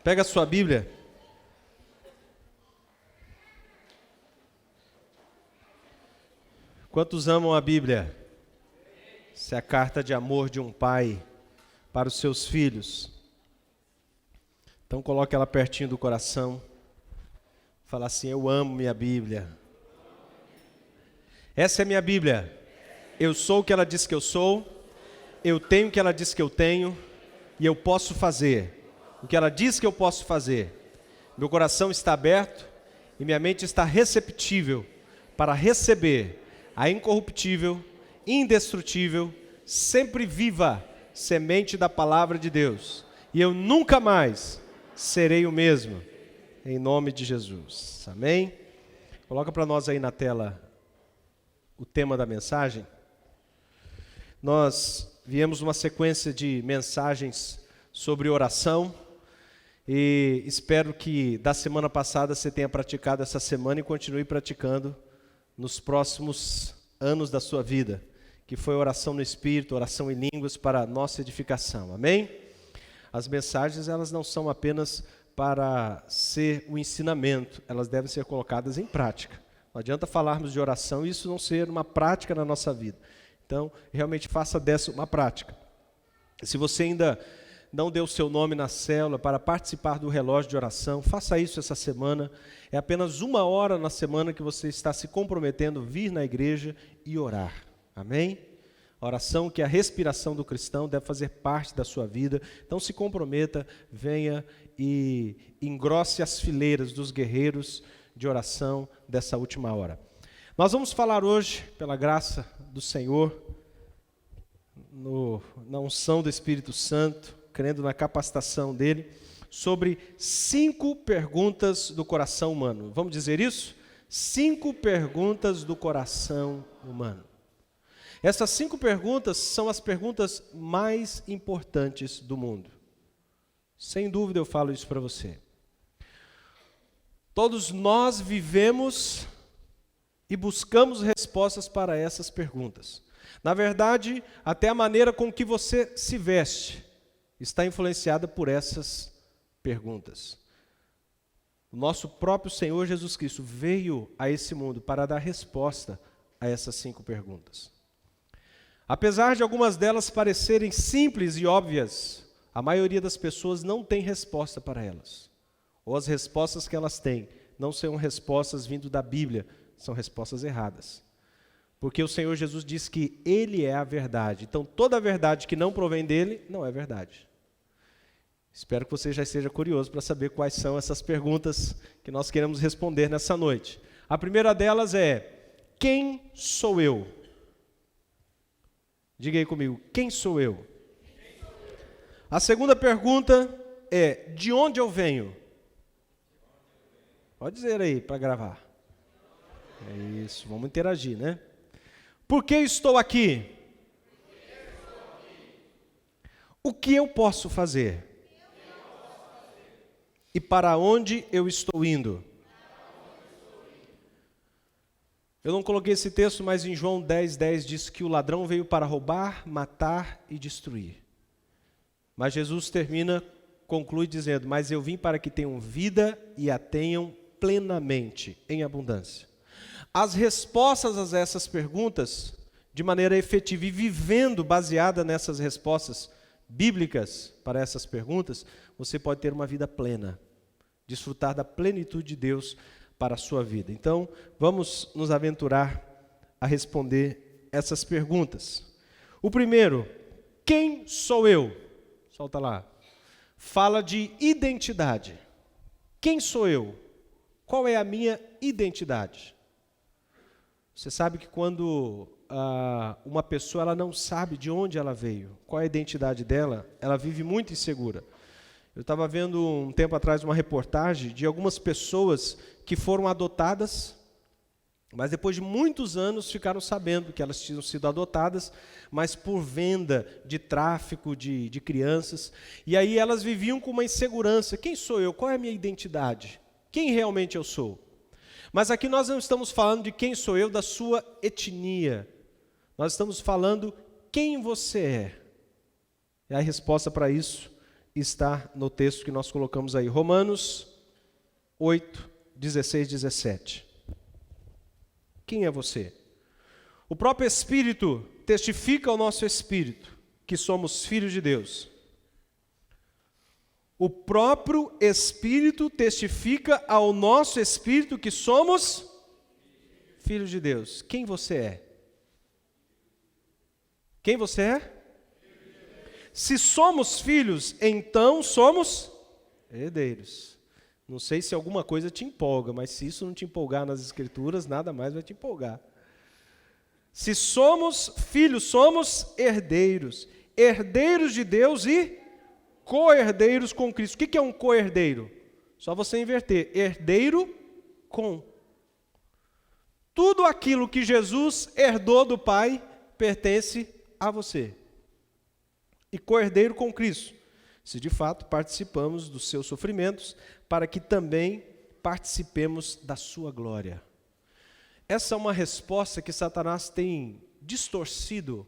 Pega a sua Bíblia. Quantos amam a Bíblia? Essa é a carta de amor de um pai para os seus filhos. Então coloque ela pertinho do coração. Fala assim: eu amo minha Bíblia. Essa é minha Bíblia. Eu sou o que ela diz que eu sou. Eu tenho o que ela diz que eu tenho. E eu posso fazer o que ela diz que eu posso fazer. Meu coração está aberto e minha mente está receptível para receber a incorruptível, indestrutível, sempre viva semente da palavra de Deus. E eu nunca mais serei o mesmo, em nome de Jesus. Amém? Coloca para nós aí na tela o tema da mensagem. Nós viemos uma sequência de mensagens sobre oração e espero que da semana passada você tenha praticado essa semana e continue praticando nos próximos anos da sua vida, que foi oração no Espírito, oração em línguas para a nossa edificação. Amém? As mensagens, elas não são apenas para ser o ensinamento, elas devem ser colocadas em prática. Não adianta falarmos de oração e isso não ser uma prática na nossa vida. Então, realmente faça dessa uma prática. Se você ainda não deu o seu nome na célula para participar do relógio de oração, faça isso essa semana. É apenas 1 hora na semana que você está se comprometendo a vir na igreja e orar. Amém? A oração, que é a respiração do cristão, deve fazer parte da sua vida. Então se comprometa, venha e engrosse as fileiras dos guerreiros de oração dessa última hora. Nós vamos falar hoje, pela graça do Senhor, na unção do Espírito Santo, crendo na capacitação dele, sobre 5 perguntas do coração humano. Vamos dizer isso? 5 perguntas do coração humano. Essas 5 perguntas são as perguntas mais importantes do mundo. Sem dúvida eu falo isso para você. Todos nós vivemos e buscamos respostas para essas perguntas. Na verdade, até a maneira com que você se veste está influenciada por essas perguntas. O nosso próprio Senhor Jesus Cristo veio a esse mundo para dar resposta a essas 5 perguntas. Apesar de algumas delas parecerem simples e óbvias, a maioria das pessoas não tem resposta para elas. Ou as respostas que elas têm não são respostas vindo da Bíblia, são respostas erradas. Porque o Senhor Jesus diz que Ele é a verdade. Então, toda a verdade que não provém dEle, não é verdade. Espero que você já esteja curioso para saber quais são essas perguntas que nós queremos responder nessa noite. A primeira delas é: quem sou eu? Diga aí comigo, quem sou eu? A segunda pergunta é: de onde eu venho? Pode dizer aí para gravar. É isso, vamos interagir, né? Por que estou aqui? O que eu posso fazer? E para onde eu estou indo? Eu não coloquei esse texto, mas em João 10:10 diz que o ladrão veio para roubar, matar e destruir. Mas Jesus conclui dizendo: mas eu vim para que tenham vida e a tenham plenamente, em abundância. As respostas a essas perguntas, de maneira efetiva e vivendo baseada nessas respostas bíblicas para essas perguntas, você pode ter uma vida plena, desfrutar da plenitude de Deus para a sua vida. Então, vamos nos aventurar a responder essas perguntas. O primeiro: quem sou eu? Solta lá. Fala de identidade. Quem sou eu? Qual é a minha identidade? Você sabe que quando uma pessoa ela não sabe de onde ela veio, qual é a identidade dela, ela vive muito insegura. Eu estava vendo um tempo atrás uma reportagem de algumas pessoas que foram adotadas, mas depois de muitos anos ficaram sabendo que elas tinham sido adotadas, mas por venda de tráfico de crianças. E aí elas viviam com uma insegurança: quem sou eu? Qual é a minha identidade? Quem realmente eu sou? Mas aqui nós não estamos falando de quem sou eu, da sua etnia. Nós estamos falando quem você é. E a resposta para isso está no texto que nós colocamos aí, Romanos 8, 16, 17. Quem é você? O próprio Espírito testifica ao nosso Espírito que somos filhos de Deus. O próprio Espírito testifica ao nosso Espírito que somos filhos de Deus. Quem você é? Quem você é? Se somos filhos, então somos herdeiros. Não sei se alguma coisa te empolga, mas se isso não te empolgar nas Escrituras, nada mais vai te empolgar. Se somos filhos, somos herdeiros. Herdeiros de Deus e co-herdeiros com Cristo. O que é um co-herdeiro? Só você inverter. Herdeiro com. Tudo aquilo que Jesus herdou do Pai pertence a você. E co-herdeiro com Cristo, se de fato participamos dos seus sofrimentos, para que também participemos da sua glória. Essa é uma resposta que Satanás tem distorcido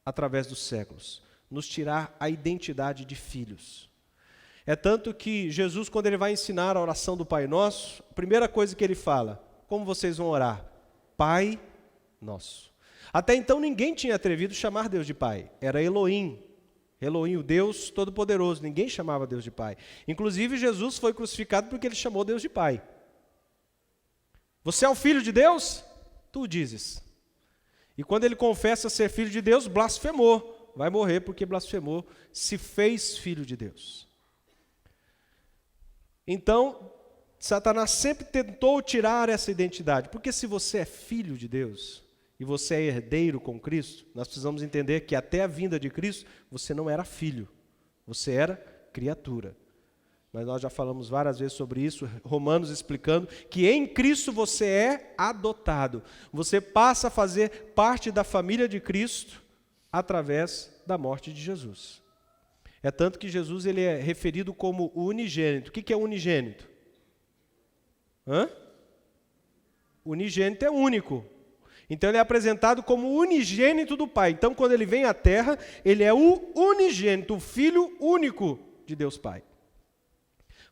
através dos séculos, nos tirar a identidade de filhos. É tanto que Jesus, quando ele vai ensinar a oração do Pai Nosso, a primeira coisa que ele fala, como vocês vão orar? Pai Nosso. Até então ninguém tinha atrevido chamar Deus de Pai. Era Elohim. Elohim, o Deus Todo-Poderoso. Ninguém chamava Deus de Pai. Inclusive Jesus foi crucificado porque ele chamou Deus de Pai. Você é o filho de Deus? Tu dizes. E quando ele confessa ser filho de Deus, blasfemou. Vai morrer porque blasfemou, se fez filho de Deus. Então, Satanás sempre tentou tirar essa identidade. Porque se você é filho de Deus e você é herdeiro com Cristo, nós precisamos entender que até a vinda de Cristo, você não era filho, você era criatura. Mas nós já falamos várias vezes sobre isso, Romanos explicando que em Cristo você é adotado. Você passa a fazer parte da família de Cristo através da morte de Jesus. É tanto que Jesus ele é referido como o unigênito. O que é unigênito? Unigênito é único. Então ele é apresentado como o unigênito do Pai. Então quando ele vem à terra, ele é o unigênito, o filho único de Deus Pai.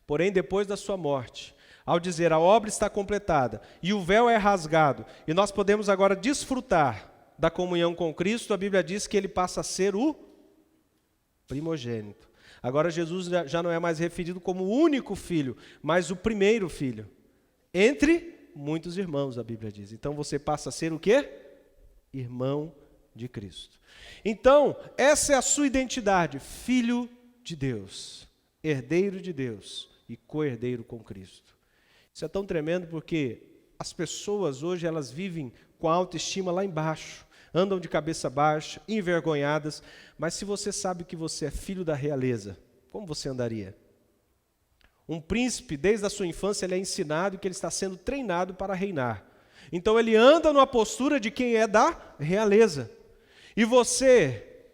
Porém, depois da sua morte, ao dizer a obra está completada e o véu é rasgado, e nós podemos agora desfrutar da comunhão com Cristo, a Bíblia diz que ele passa a ser o primogênito. Agora Jesus já não é mais referido como o único filho, mas o primeiro filho. Entre muitos irmãos, a Bíblia diz. Então você passa a ser o quê? Irmão de Cristo. Então, essa é a sua identidade, filho de Deus, herdeiro de Deus e co-herdeiro com Cristo. Isso é tão tremendo porque as pessoas hoje elas vivem com a autoestima lá embaixo, andam de cabeça baixa, envergonhadas, mas se você sabe que você é filho da realeza, como você andaria? Um príncipe, desde a sua infância, ele é ensinado que ele está sendo treinado para reinar. Então ele anda numa postura de quem é da realeza. E você,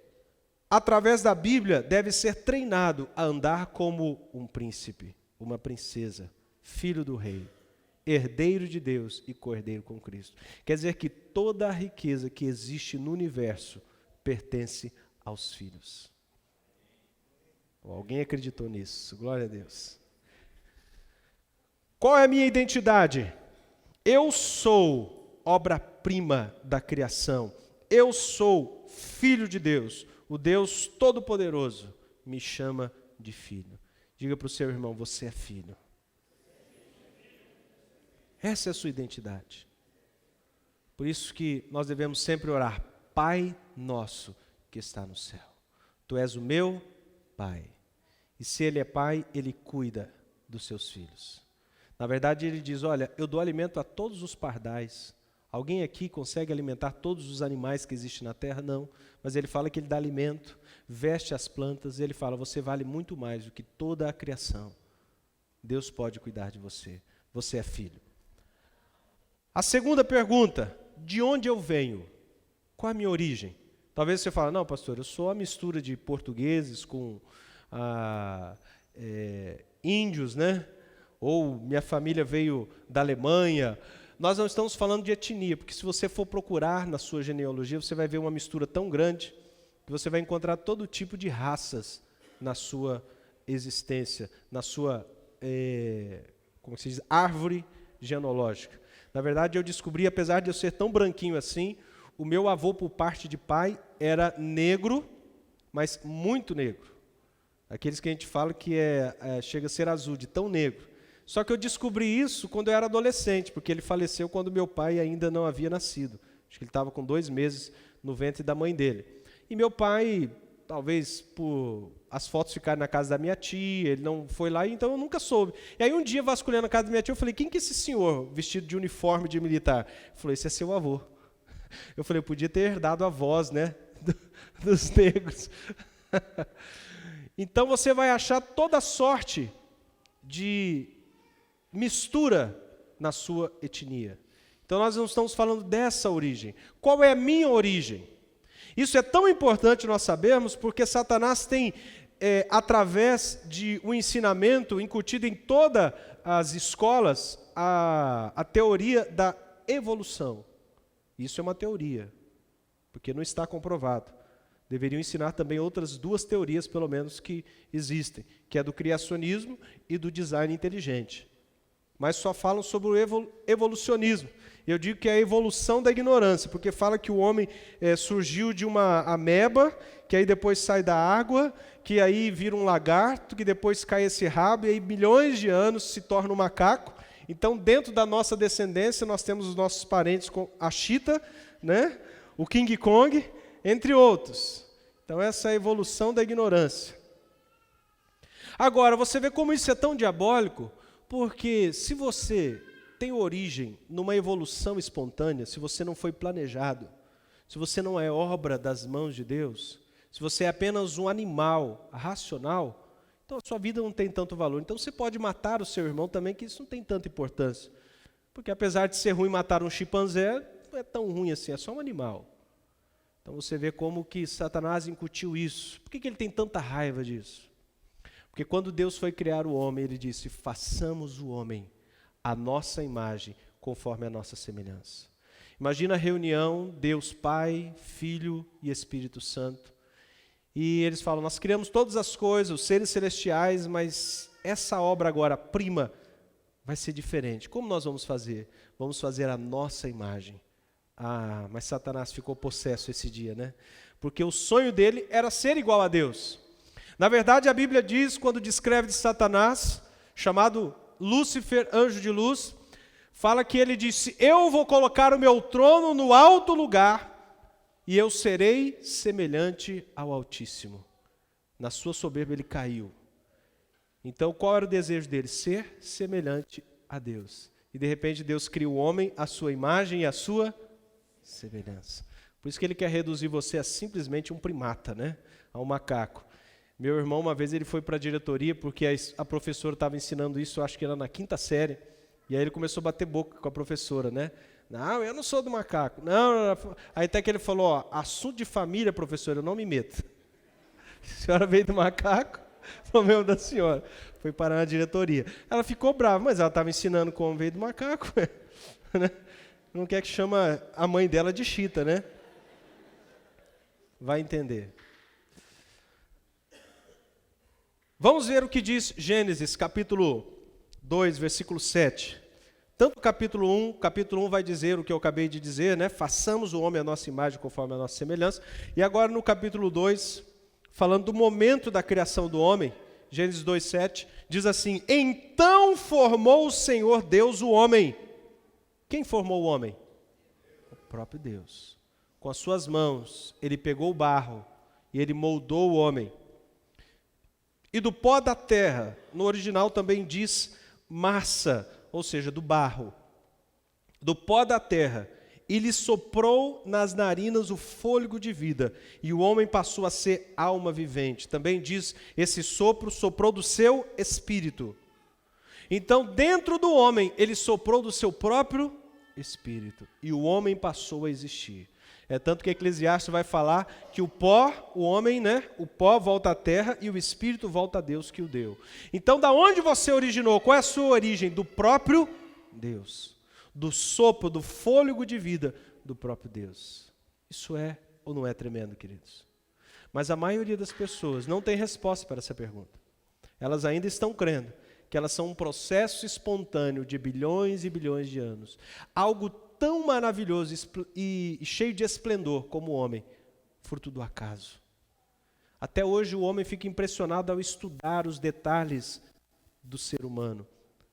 através da Bíblia, deve ser treinado a andar como um príncipe, uma princesa, filho do rei, herdeiro de Deus e co-herdeiro com Cristo. Quer dizer que toda a riqueza que existe no universo pertence aos filhos. Alguém acreditou nisso? Glória a Deus. Qual é a minha identidade? Eu sou obra-prima da criação. Eu sou filho de Deus. O Deus Todo-Poderoso me chama de filho. Diga para o seu irmão, você é filho. Essa é a sua identidade. Por isso que nós devemos sempre orar, Pai nosso que está no céu. Tu és o meu Pai. E se Ele é Pai, Ele cuida dos seus filhos. Na verdade, Ele diz, olha, eu dou alimento a todos os pardais. Alguém aqui consegue alimentar todos os animais que existem na terra? Não. Mas Ele fala que Ele dá alimento, veste as plantas, e Ele fala, você vale muito mais do que toda a criação. Deus pode cuidar de você. Você é filho. A segunda pergunta, de onde eu venho? Qual a minha origem? Talvez você fale, não, pastor, eu sou a mistura de portugueses com índios, né? Ou minha família veio da Alemanha. Nós não estamos falando de etnia, porque se você for procurar na sua genealogia, você vai ver uma mistura tão grande que você vai encontrar todo tipo de raças na sua existência, na sua, como se diz, árvore genealógica. Na verdade, eu descobri, apesar de eu ser tão branquinho assim, o meu avô, por parte de pai, era negro, mas muito negro. Aqueles que a gente fala que chega a ser azul, de tão negro. Só que eu descobri isso quando eu era adolescente, porque ele faleceu quando meu pai ainda não havia nascido. Acho que ele estava com 2 meses no ventre da mãe dele. E meu pai, talvez por as fotos ficarem na casa da minha tia, ele não foi lá, então eu nunca soube. E aí um dia, vasculhando a casa da minha tia, eu falei, quem que é esse senhor vestido de uniforme de militar? Ele falou, esse é seu avô. Eu falei, eu podia ter herdado a voz, né, dos negros. Então você vai achar toda sorte de mistura na sua etnia. Então nós não estamos falando dessa origem. Qual é a minha origem? Isso é tão importante nós sabermos porque Satanás tem, através de um ensinamento incutido em todas as escolas, a teoria da evolução. Isso é uma teoria, porque não está comprovado. Deveriam ensinar também outras 2 teorias, pelo menos, que existem, que é do criacionismo e do design inteligente. Mas só falam sobre o evolucionismo. Eu digo que é a evolução da ignorância, porque fala que o homem surgiu de uma ameba, que aí depois sai da água, que aí vira um lagarto, que depois cai esse rabo, e aí milhões de anos se torna um macaco. Então, dentro da nossa descendência, nós temos os nossos parentes com a Cheetah, né? O King Kong, entre outros. Então, essa é a evolução da ignorância. Agora, você vê como isso é tão diabólico, porque se você tem origem numa evolução espontânea, se você não foi planejado, se você não é obra das mãos de Deus, se você é apenas um animal racional, então a sua vida não tem tanto valor. Então você pode matar o seu irmão também, que isso não tem tanta importância. Porque apesar de ser ruim matar um chimpanzé, não é tão ruim assim, é só um animal. Então você vê como que Satanás incutiu isso. Por que ele tem tanta raiva disso? Porque quando Deus foi criar o homem, ele disse, façamos o homem a nossa imagem, conforme a nossa semelhança. Imagina a reunião, Deus Pai, Filho e Espírito Santo. E eles falam, nós criamos todas as coisas, os seres celestiais, mas essa obra agora, prima, vai ser diferente. Como nós vamos fazer? Vamos fazer a nossa imagem. Ah, mas Satanás ficou possesso esse dia, né? Porque o sonho dele era ser igual a Deus. Na verdade, a Bíblia diz, quando descreve de Satanás, chamado Lúcifer, anjo de luz, fala que ele disse, eu vou colocar o meu trono no alto lugar, e eu serei semelhante ao Altíssimo. Na sua soberba ele caiu. Então qual era o desejo dele? Ser semelhante a Deus. E de repente Deus cria o homem à sua imagem e à sua semelhança. Por isso que ele quer reduzir você a simplesmente um primata, né? A um macaco. Meu irmão, uma vez ele foi para a diretoria, porque a professora estava ensinando isso, eu acho que era na 5ª série, e aí ele começou a bater boca com a professora, né? Não, eu não sou do macaco. Não. Aí até que ele falou, ó, assunto de família, professora, eu não me meto. A senhora veio do macaco, problema da senhora. Foi parar na diretoria. Ela ficou brava, mas ela estava ensinando como veio do macaco. Né? Não quer que chama a mãe dela de Cheetah, né? Vai entender. Vamos ver o que diz Gênesis, capítulo 2, versículo 7. Tanto o capítulo 1 vai dizer o que eu acabei de dizer, né? Façamos o homem à nossa imagem conforme a nossa semelhança. E agora no capítulo 2, falando do momento da criação do homem, Gênesis 2, 7, diz assim, então formou o Senhor Deus o homem. Quem formou o homem? O próprio Deus. Com as suas mãos, ele pegou o barro e ele moldou o homem. E do pó da terra, no original também diz massa, ou seja, do barro, do pó da terra, e lhe soprou nas narinas o fôlego de vida, e o homem passou a ser alma vivente. Também diz, esse sopro soprou do seu espírito. Então, dentro do homem, ele soprou do seu próprio espírito, e o homem passou a existir. É tanto que Eclesiastes vai falar que o pó, o homem, né? O pó volta à terra e o espírito volta a Deus que o deu. Então, da onde você originou? Qual é a sua origem? Do próprio Deus. Do sopro, do fôlego de vida do próprio Deus. Isso é ou não é tremendo, queridos? Mas a maioria das pessoas não tem resposta para essa pergunta. Elas ainda estão crendo que elas são um processo espontâneo de bilhões e bilhões de anos. Algo tão maravilhoso e cheio de esplendor como o homem, fruto do acaso. Até hoje o homem fica impressionado ao estudar os detalhes do ser humano.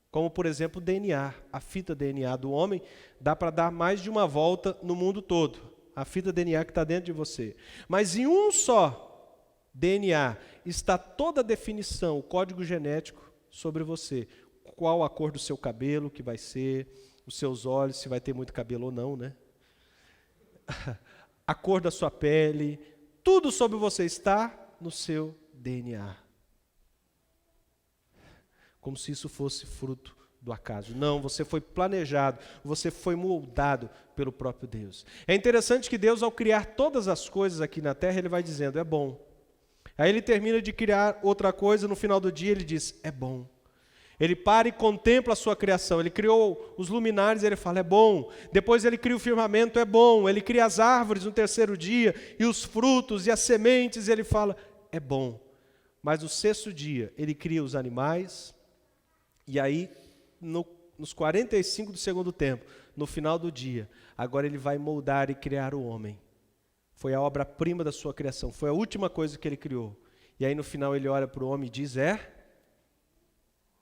Como, por exemplo, o DNA. A fita DNA do homem dá para dar mais de uma volta no mundo todo. A fita DNA que está dentro de você. Mas em um só DNA está toda a definição, o código genético sobre você. Qual a cor do seu cabelo que vai ser, os seus olhos, se vai ter muito cabelo ou não, né? A cor da sua pele, tudo sobre você está no seu DNA. Como se isso fosse fruto do acaso. Não, você foi planejado, você foi moldado pelo próprio Deus. É interessante que Deus, ao criar todas as coisas aqui na terra, Ele vai dizendo, é bom. Aí Ele termina de criar outra coisa, no final do dia Ele diz, é bom. Ele para e contempla a sua criação. Ele criou os luminares, Ele fala, é bom. Depois Ele cria o firmamento, é bom. Ele cria as árvores no terceiro dia, e os frutos e as sementes, Ele fala, é bom. Mas no sexto dia, Ele cria os animais, e aí, nos 45 do segundo tempo, no final do dia, agora Ele vai moldar e criar o homem. Foi a obra-prima da sua criação, foi a última coisa que Ele criou. E aí no final Ele olha para o homem e diz,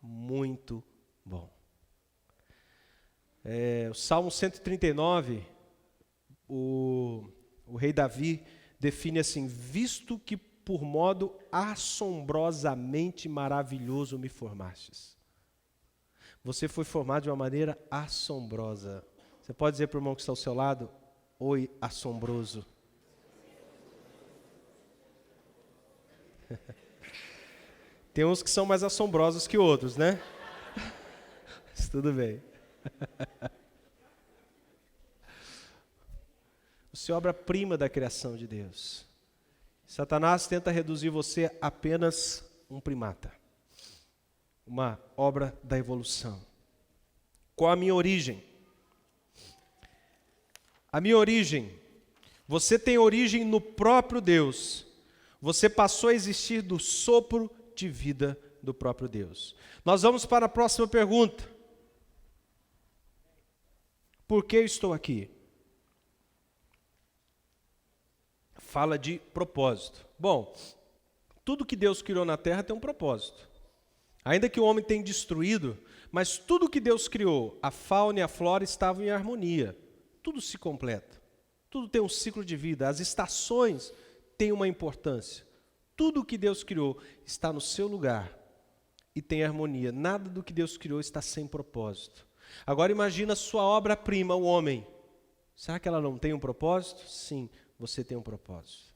muito bom. O Salmo 139, o rei Davi define assim, visto que por modo assombrosamente maravilhoso me formastes. Você foi formado de uma maneira assombrosa. Você pode dizer para o irmão que está ao seu lado, oi, assombroso. Tem uns que são mais assombrosos que outros, né? Mas tudo bem. Você é obra-prima da criação de Deus. Satanás tenta reduzir você a apenas um primata. Uma obra da evolução. Qual a minha origem? A minha origem. Você tem origem no próprio Deus. Você passou a existir do sopro de vida do próprio Deus. Nós vamos para a próxima pergunta. Por que eu estou aqui? Fala de propósito. Bom, tudo que Deus criou na terra tem um propósito. Ainda que o homem tenha destruído, mas tudo que Deus criou, a fauna e a flora estavam em harmonia. Tudo se completa. Tudo tem um ciclo de vida. As estações têm uma importância. Tudo que Deus criou está no seu lugar e tem harmonia. Nada do que Deus criou está sem propósito. Agora imagina a sua obra-prima, o homem. Será que ela não tem um propósito? Sim, você tem um propósito.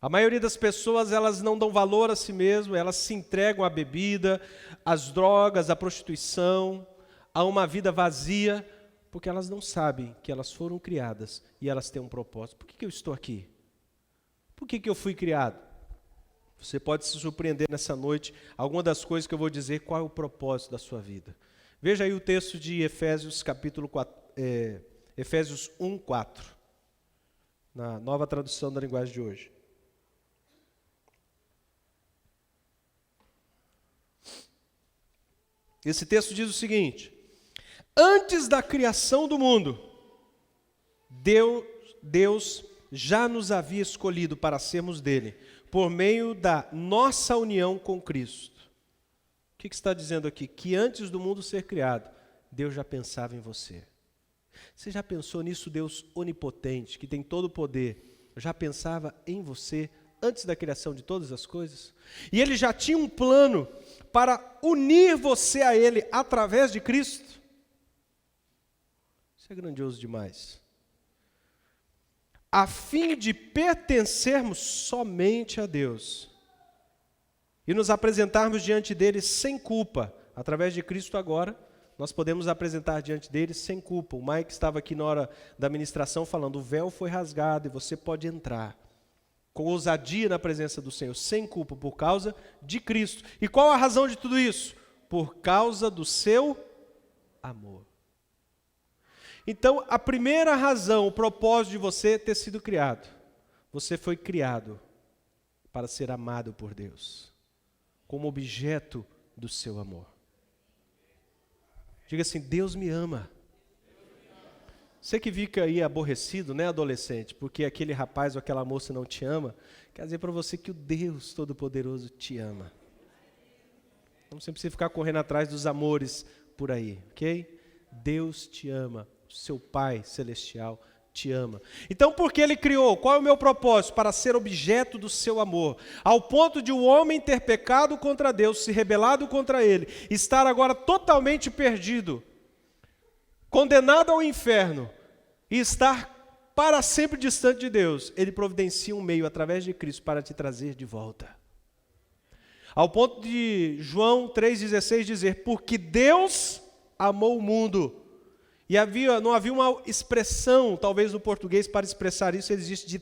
A maioria das pessoas, elas não dão valor a si mesmo, elas se entregam à bebida, às drogas, à prostituição, a uma vida vazia, porque elas não sabem que elas foram criadas e elas têm um propósito. Por que eu estou aqui? Por que eu fui criado? Você pode se surpreender nessa noite, alguma das coisas que eu vou dizer, qual é o propósito da sua vida. Veja aí o texto de Efésios, capítulo 4, Efésios 1, 4, na nova tradução da linguagem de hoje. Esse texto diz o seguinte, antes da criação do mundo, Deus já nos havia escolhido para sermos dele, por meio da nossa união com Cristo. O que está dizendo aqui? Que antes do mundo ser criado, Deus já pensava em você. Você já pensou nisso, Deus onipotente, que tem todo o poder, já pensava em você antes da criação de todas as coisas? E Ele já tinha um plano para unir você a Ele através de Cristo? Isso é grandioso demais. A fim de pertencermos somente a Deus e nos apresentarmos diante dele sem culpa. Através de Cristo agora, nós podemos apresentar diante dele sem culpa. O Mike estava aqui na hora da ministração falando, o véu foi rasgado e você pode entrar com ousadia na presença do Senhor, sem culpa, por causa de Cristo. E qual a razão de tudo isso? Por causa do seu amor. Então, a primeira razão, o propósito de você ter sido criado. Você foi criado para ser amado por Deus, como objeto do seu amor. Diga assim: Deus me ama. Você que fica aí aborrecido, né, adolescente, porque aquele rapaz ou aquela moça não te ama, quer dizer para você que o Deus Todo-Poderoso te ama. Não você precisa ficar correndo atrás dos amores por aí, ok? Deus te ama, o seu Pai Celestial te ama. Então, por que Ele criou? Qual é o meu propósito? Para ser objeto do seu amor. Ao ponto de o homem ter pecado contra Deus, se rebelado contra Ele, estar agora totalmente perdido, condenado ao inferno, e estar para sempre distante de Deus, Ele providencia um meio através de Cristo para te trazer de volta. Ao ponto de João 3,16 dizer: porque Deus amou o mundo. E não havia uma expressão, talvez no português, para expressar isso. Ele existe de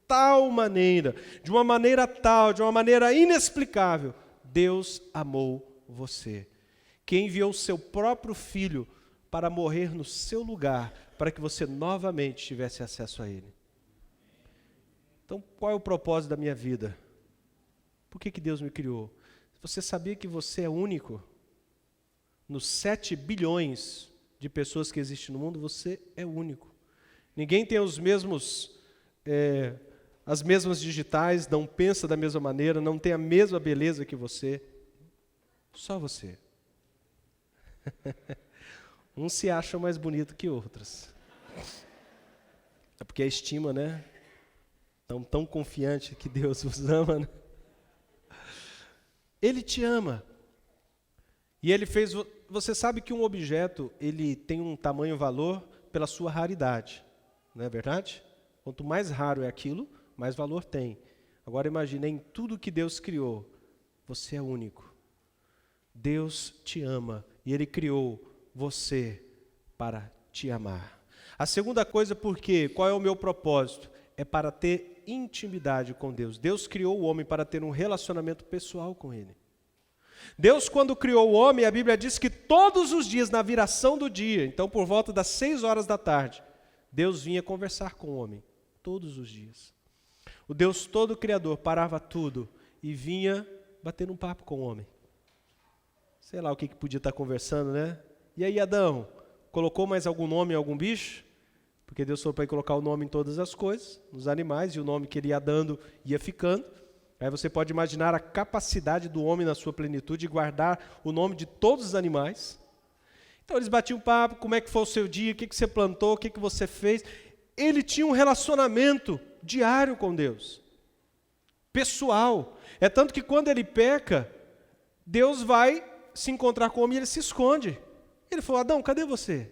tal maneira, de uma maneira tal, de uma maneira inexplicável. Deus amou você, que enviou o seu próprio Filho para morrer no seu lugar, para que você novamente tivesse acesso a Ele. Então, qual é o propósito da minha vida? Por que Deus me criou? Você sabia que você é único? Nos 7 bilhões de pessoas que existem no mundo, você é único. Ninguém tem as mesmas digitais, não pensa da mesma maneira, não tem a mesma beleza que você. Só você. Uns se acham mais bonito que outros. É porque a estima, né? Tão confiante que Deus os ama, né? Ele te ama. E Ele fez... Você sabe que um objeto, ele tem um tamanho valor pela sua raridade. Não é verdade? Quanto mais raro é aquilo, mais valor tem. Agora imagine, em tudo que Deus criou, você é único. Deus te ama e Ele criou você para te amar. A segunda coisa, qual é o meu propósito? É para ter intimidade com Deus. Deus criou o homem para ter um relacionamento pessoal com Ele. Deus, quando criou o homem, a Bíblia diz que todos os dias, na viração do dia, então por volta das 6 horas da tarde, Deus vinha conversar com o homem, todos os dias. O Deus todo criador parava tudo e vinha bater um papo com o homem. Sei lá o que podia estar conversando, né? E aí, Adão, colocou mais algum nome em algum bicho? Porque Deus falou para ele colocar o nome em todas as coisas, nos animais, e o nome que ele ia dando ia ficando. Aí você pode imaginar a capacidade do homem na sua plenitude de guardar o nome de todos os animais. Então eles batiam papo, como é que foi o seu dia, o que você plantou, o que você fez. Ele tinha um relacionamento diário com Deus, pessoal. É tanto que quando ele peca, Deus vai se encontrar com o homem e ele se esconde. Ele falou: Adão, cadê você?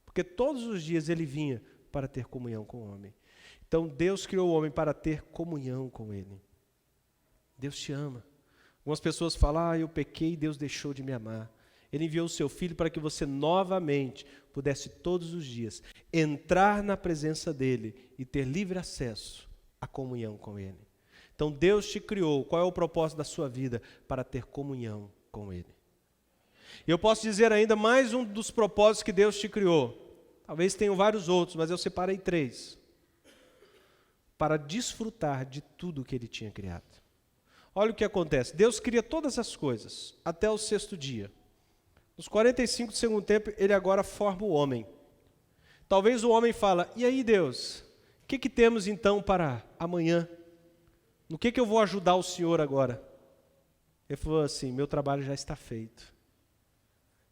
Porque todos os dias ele vinha para ter comunhão com o homem. Então Deus criou o homem para ter comunhão com ele. Deus te ama. Algumas pessoas falam: eu pequei e Deus deixou de me amar. Ele enviou o seu Filho para que você novamente pudesse todos os dias entrar na presença dEle e ter livre acesso à comunhão com Ele. Então Deus te criou. Qual é o propósito da sua vida? Para ter comunhão com Ele. E eu posso dizer ainda mais um dos propósitos que Deus te criou. Talvez tenham vários outros, mas eu separei 3. Para desfrutar de tudo que Ele tinha criado. Olha o que acontece. Deus cria todas as coisas até o 6º dia. Nos 45 do segundo tempo, Ele agora forma o homem. Talvez o homem fala: e aí, Deus, o que temos então para amanhã? No que eu vou ajudar o Senhor agora? Ele falou assim: meu trabalho já está feito.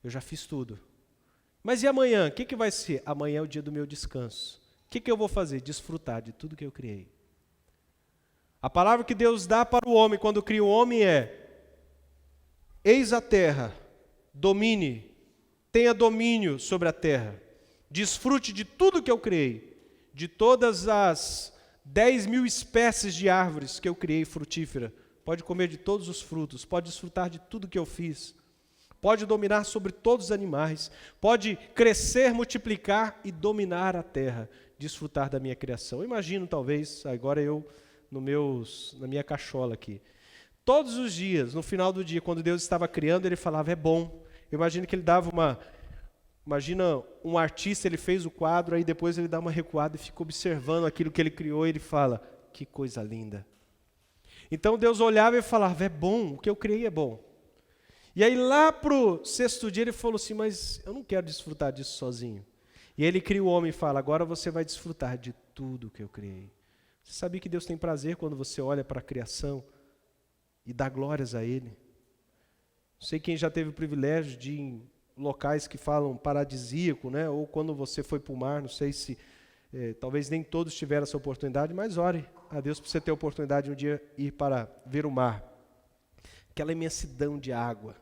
Eu já fiz tudo. Mas e amanhã? O que vai ser? Amanhã é o dia do meu descanso. O que eu vou fazer? Desfrutar de tudo que eu criei. A palavra que Deus dá para o homem quando cria o homem é: eis a terra, domine, tenha domínio sobre a terra, desfrute de tudo que eu criei, de todas as 10.000 espécies de árvores que eu criei frutífera, pode comer de todos os frutos, pode desfrutar de tudo que eu fiz, pode dominar sobre todos os animais, pode crescer, multiplicar e dominar a terra, desfrutar da minha criação. Eu imagino, talvez, agora eu na minha cachola aqui. Todos os dias, no final do dia, quando Deus estava criando, Ele falava: é bom. Eu imagino que Ele dava imagina um artista, ele fez o quadro, aí depois ele dá uma recuada e fica observando aquilo que ele criou e ele fala: que coisa linda. Então Deus olhava e falava, é bom, o que eu criei é bom. E aí lá para o 6º dia ele falou assim, mas eu não quero desfrutar disso sozinho. E ele cria o homem e fala, agora você vai desfrutar de tudo que eu criei. Você sabia que Deus tem prazer quando você olha para a criação e dá glórias a Ele? Não sei quem já teve o privilégio de ir em locais que falam paradisíaco, né? Ou quando você foi para o mar, não sei se, talvez nem todos tiveram essa oportunidade, mas ore a Deus para você ter a oportunidade de um dia ir para ver o mar. Aquela imensidão de água,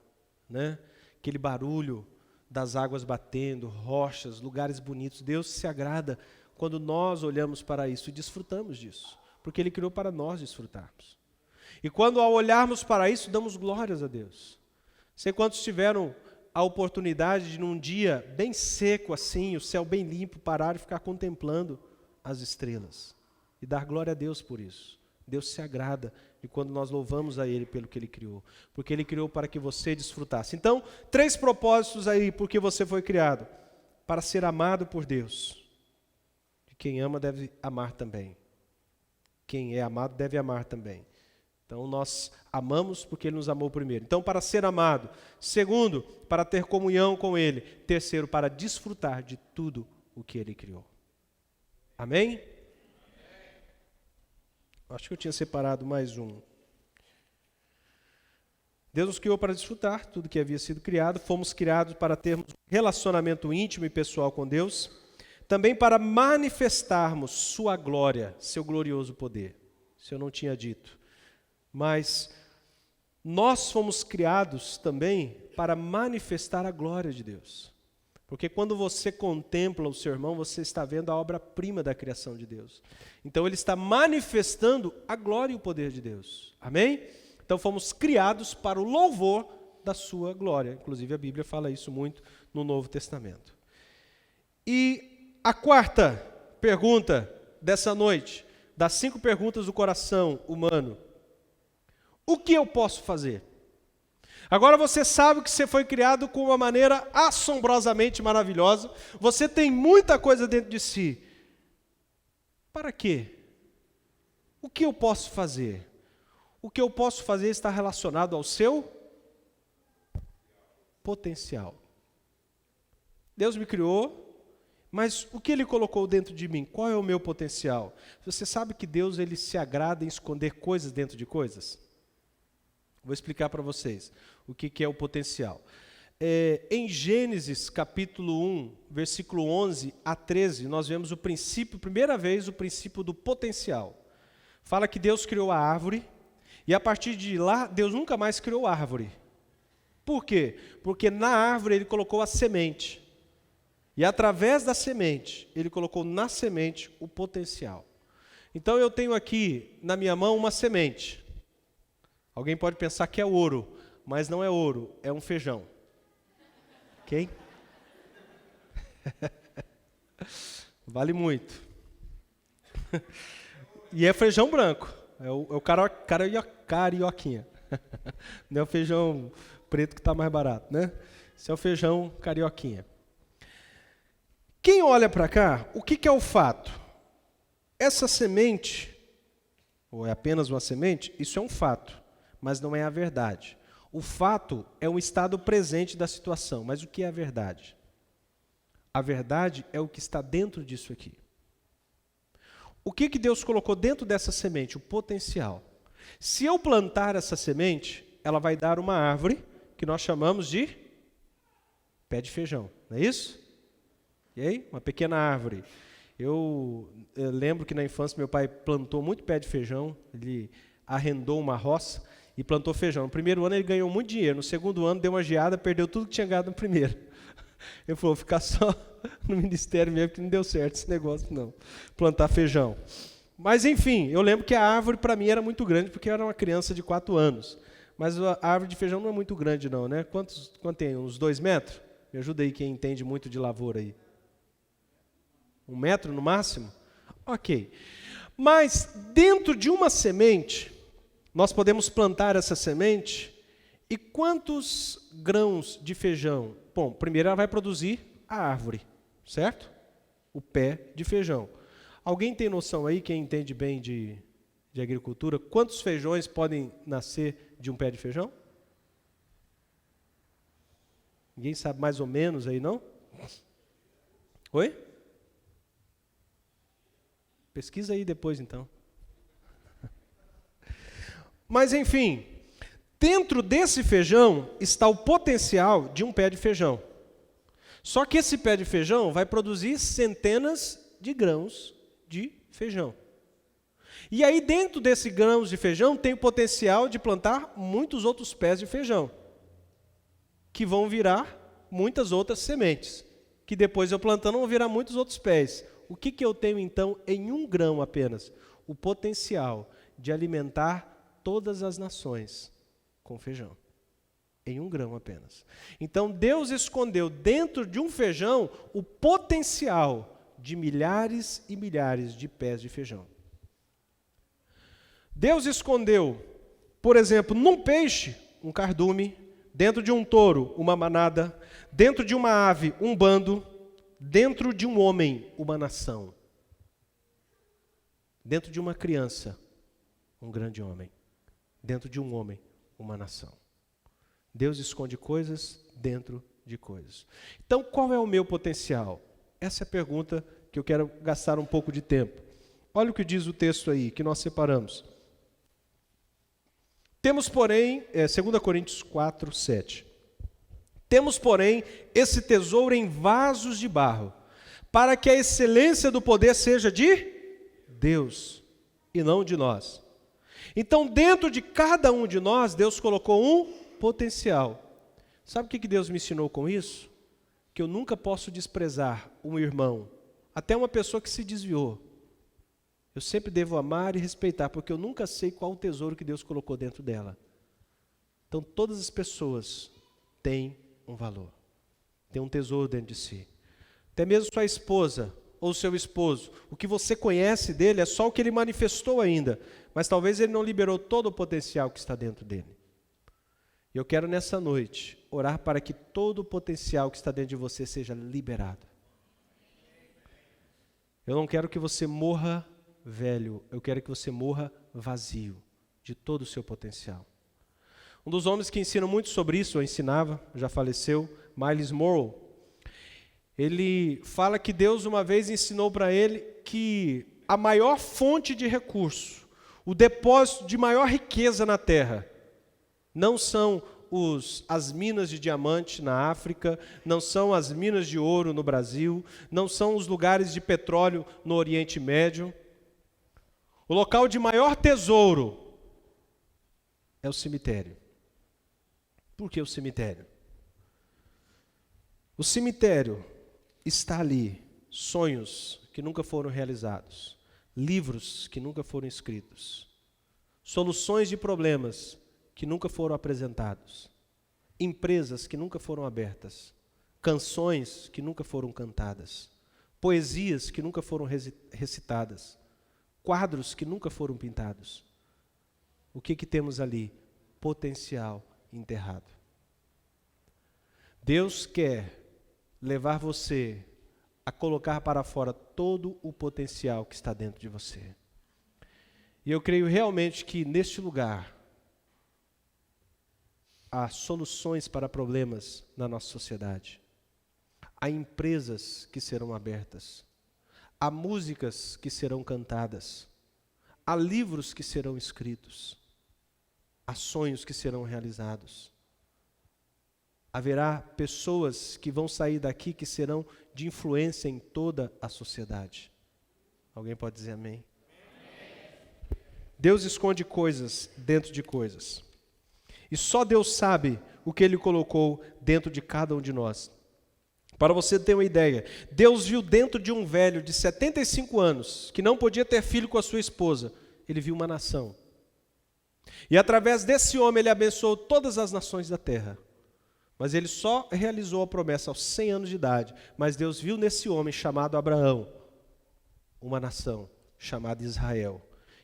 né? Aquele barulho das águas batendo, rochas, lugares bonitos. Deus se agrada quando nós olhamos para isso e desfrutamos disso, porque Ele criou para nós desfrutarmos. E quando ao olharmos para isso, damos glórias a Deus. Sei quantos tiveram a oportunidade de num dia bem seco assim, o céu bem limpo, parar e ficar contemplando as estrelas e dar glória a Deus por isso. Deus se agrada de quando nós louvamos a Ele pelo que Ele criou, porque Ele criou para que você desfrutasse. Então, 3 propósitos aí porque você foi criado: para ser amado por Deus. Quem ama deve amar também. Quem é amado deve amar também. Então nós amamos porque Ele nos amou primeiro. Então, para ser amado. 2º, para ter comunhão com Ele. 3º, para desfrutar de tudo o que Ele criou. Amém? Acho que eu tinha separado mais um. Deus nos criou para desfrutar tudo que havia sido criado. Fomos criados para termos um relacionamento íntimo e pessoal com Deus. Também para manifestarmos sua glória, seu glorioso poder. Isso eu não tinha dito. Mas nós fomos criados também para manifestar a glória de Deus. Porque quando você contempla o seu irmão, você está vendo a obra-prima da criação de Deus. Então ele está manifestando a glória e o poder de Deus. Amém? Então fomos criados para o louvor da sua glória. Inclusive a Bíblia fala isso muito no Novo Testamento. E a 4ª pergunta dessa noite, das 5 perguntas do coração humano: o que eu posso fazer? Agora você sabe que você foi criado com uma maneira assombrosamente maravilhosa. Você tem muita coisa dentro de si. Para quê? O que eu posso fazer? O que eu posso fazer está relacionado ao seu potencial. Deus me criou, mas o que Ele colocou dentro de mim? Qual é o meu potencial? Você sabe que Deus ele se agrada em esconder coisas dentro de coisas? Vou explicar para vocês o que é o potencial. Em Gênesis capítulo 1, versículo 11 a 13, nós vemos o princípio, primeira vez, o princípio do potencial. Fala que Deus criou a árvore, e a partir de lá, Deus nunca mais criou a árvore. Por quê? Porque na árvore Ele colocou a semente. E através da semente, Ele colocou na semente o potencial. Então eu tenho aqui na minha mão uma semente. Alguém pode pensar que é ouro, mas não é ouro, é um feijão. Ok? Vale muito. E é feijão branco, é o carioquinha. Não é o feijão preto que está mais barato, né? Esse é o feijão carioquinha. Quem olha para cá, o que é o fato? Essa semente, ou é apenas uma semente, isso é um fato. Mas não é a verdade. O fato é um estado presente da situação, mas o que é a verdade? A verdade é o que está dentro disso aqui. O que Deus colocou dentro dessa semente? O potencial. Se eu plantar essa semente, ela vai dar uma árvore que nós chamamos de pé de feijão, não é isso? E aí? Uma pequena árvore. Eu lembro que na infância meu pai plantou muito pé de feijão, ele arrendou uma roça e plantou feijão. No primeiro ano ele ganhou muito dinheiro, no segundo ano deu uma geada, perdeu tudo que tinha ganhado no primeiro. Ele falou, vou ficar só no ministério mesmo, que não deu certo esse negócio não, plantar feijão. Mas enfim, eu lembro que a árvore para mim era muito grande, porque eu era uma criança de 4 anos. Mas a árvore de feijão não é muito grande não, né? Quanto tem? Uns 2 metros? Me ajuda aí quem entende muito de lavoura aí. 1 metro no máximo? Ok. Mas dentro de uma semente, nós podemos plantar essa semente, e quantos grãos de feijão? Bom, primeiro ela vai produzir a árvore, certo? O pé de feijão. Alguém tem noção aí, quem entende bem de de agricultura, quantos feijões podem nascer de um pé de feijão? Ninguém sabe mais ou menos aí, não? Oi? Pesquisa aí depois, então. Mas, enfim, dentro desse feijão está o potencial de um pé de feijão. Só que esse pé de feijão vai produzir centenas de grãos de feijão. E aí, dentro desse grãos de feijão, tem o potencial de plantar muitos outros pés de feijão, que vão virar muitas outras sementes, que depois eu plantando vão virar muitos outros pés. O que eu tenho, então, em um grão apenas? O potencial de alimentar todas as nações com feijão. Em um grão apenas. Então, Deus escondeu dentro de um feijão o potencial de milhares e milhares de pés de feijão. Deus escondeu, por exemplo, num peixe, um cardume, dentro de um touro, uma manada, dentro de uma ave, um bando, dentro de um homem, uma nação. Dentro de uma criança, um grande homem. Dentro de um homem, uma nação. Deus esconde coisas dentro de coisas. Então, qual é o meu potencial? Essa é a pergunta que eu quero gastar um pouco de tempo. Olha o que diz o texto aí, que nós separamos. Temos, porém, 2 Coríntios 4, 7. Temos, porém, esse tesouro em vasos de barro, para que a excelência do poder seja de Deus e não de nós. Então, dentro de cada um de nós, Deus colocou um potencial. Sabe o que Deus me ensinou com isso? Que eu nunca posso desprezar um irmão, até uma pessoa que se desviou. Eu sempre devo amar e respeitar, porque eu nunca sei qual o tesouro que Deus colocou dentro dela. Então, todas as pessoas têm um valor, têm um tesouro dentro de si. Até mesmo sua esposa ou seu esposo, o que você conhece dele é só o que ele manifestou ainda, mas talvez ele não liberou todo o potencial que está dentro dele. E eu quero nessa noite orar para que todo o potencial que está dentro de você seja liberado. Eu não quero que você morra velho, eu quero que você morra vazio de todo o seu potencial. Um dos homens que ensina muito sobre isso, eu ensinava, já faleceu, Myles Morrow. Ele fala que Deus uma vez ensinou para ele que a maior fonte de recurso, o depósito de maior riqueza na terra, não são as minas de diamante na África, não são as minas de ouro no Brasil, não são os lugares de petróleo no Oriente Médio. O local de maior tesouro é o cemitério. Por que o cemitério? O cemitério está ali, sonhos que nunca foram realizados, livros que nunca foram escritos, soluções de problemas que nunca foram apresentados, empresas que nunca foram abertas, canções que nunca foram cantadas, poesias que nunca foram recitadas, quadros que nunca foram pintados. O que temos ali? Potencial enterrado. Deus quer levar você a colocar para fora todo o potencial que está dentro de você. E eu creio realmente que neste lugar há soluções para problemas na nossa sociedade. Há empresas que serão abertas. Há músicas que serão cantadas. Há livros que serão escritos. Há sonhos que serão realizados. Haverá pessoas que vão sair daqui que serão de influência em toda a sociedade. Alguém pode dizer amém? Deus esconde coisas dentro de coisas. E só Deus sabe o que Ele colocou dentro de cada um de nós. Para você ter uma ideia, Deus viu dentro de um velho de 75 anos, que não podia ter filho com a sua esposa, Ele viu uma nação. E através desse homem Ele abençoou todas as nações da terra. Mas Ele só realizou a promessa aos 100 anos de idade. Mas Deus viu nesse homem chamado Abraão uma nação chamada Israel,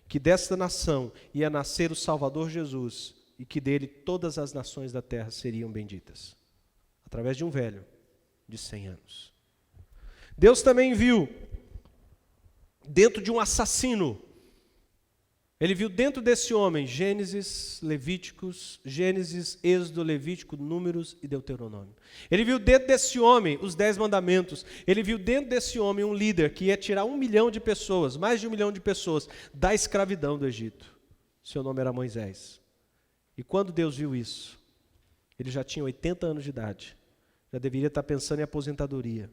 que desta nação ia nascer o Salvador Jesus e que dele todas as nações da terra seriam benditas, através de um velho de 100 anos. Deus também viu dentro de um assassino, Ele viu dentro desse homem Gênesis, Levíticos, Gênesis, Êxodo, Levítico, Números e Deuteronômio. Ele viu dentro desse homem os 10 mandamentos. Ele viu dentro desse homem um líder que ia tirar 1 milhão de pessoas, mais de 1 milhão de pessoas, da escravidão do Egito. Seu nome era Moisés. E quando Deus viu isso, ele já tinha 80 anos de idade. Já deveria estar pensando em aposentadoria.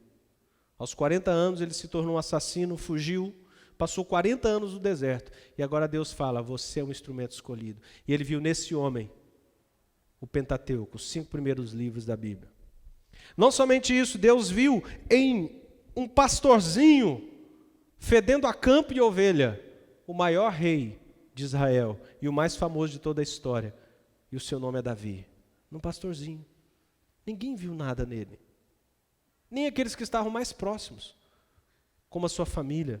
Aos 40 anos ele se tornou um assassino, fugiu, passou 40 anos no deserto. E agora Deus fala, você é um instrumento escolhido. E ele viu nesse homem o Pentateuco, os 5 primeiros livros da Bíblia. Não somente isso, Deus viu em um pastorzinho, fedendo a campo e ovelha, o maior rei de Israel e o mais famoso de toda a história. E o seu nome é Davi. Num pastorzinho. Ninguém viu nada nele. Nem aqueles que estavam mais próximos, como a sua família.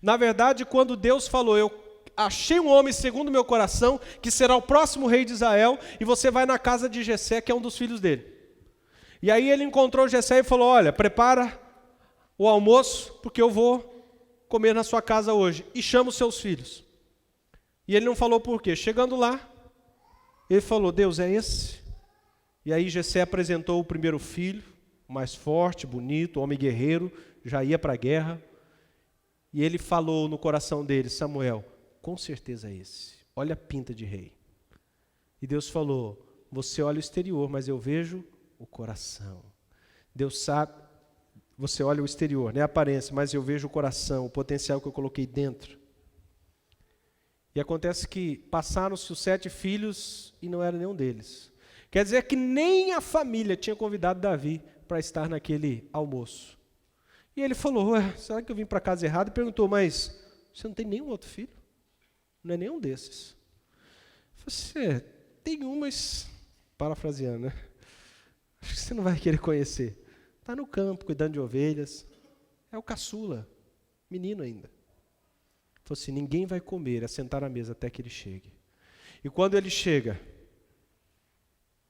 Na verdade, quando Deus falou, eu achei um homem segundo o meu coração, que será o próximo rei de Israel, e você vai na casa de Jessé, que é um dos filhos dele. E aí ele encontrou Jessé e falou, olha, prepara o almoço, porque eu vou comer na sua casa hoje. E chama os seus filhos. E ele não falou por quê. Chegando lá, ele falou, Deus, é esse? E aí Jessé apresentou o primeiro filho, o mais forte, bonito, homem guerreiro, já ia para a guerra. E ele falou no coração dele, Samuel, com certeza é esse. Olha a pinta de rei. E Deus falou, você olha o exterior, mas eu vejo o coração. Deus sabe, você olha o exterior, né, a aparência, mas eu vejo o coração, o potencial que eu coloquei dentro. E acontece que passaram-se os 7 filhos e não era nenhum deles. Quer dizer que nem a família tinha convidado Davi para estar naquele almoço. E ele falou, será que eu vim para casa errado? E perguntou, mas você não tem nenhum outro filho? Não é nenhum desses. Você tem um, mas, parafraseando, né? Acho que você não vai querer conhecer. Está no campo, cuidando de ovelhas. É o caçula, menino ainda. Falou assim, ninguém vai comer, assentar à mesa até que ele chegue. E quando ele chega,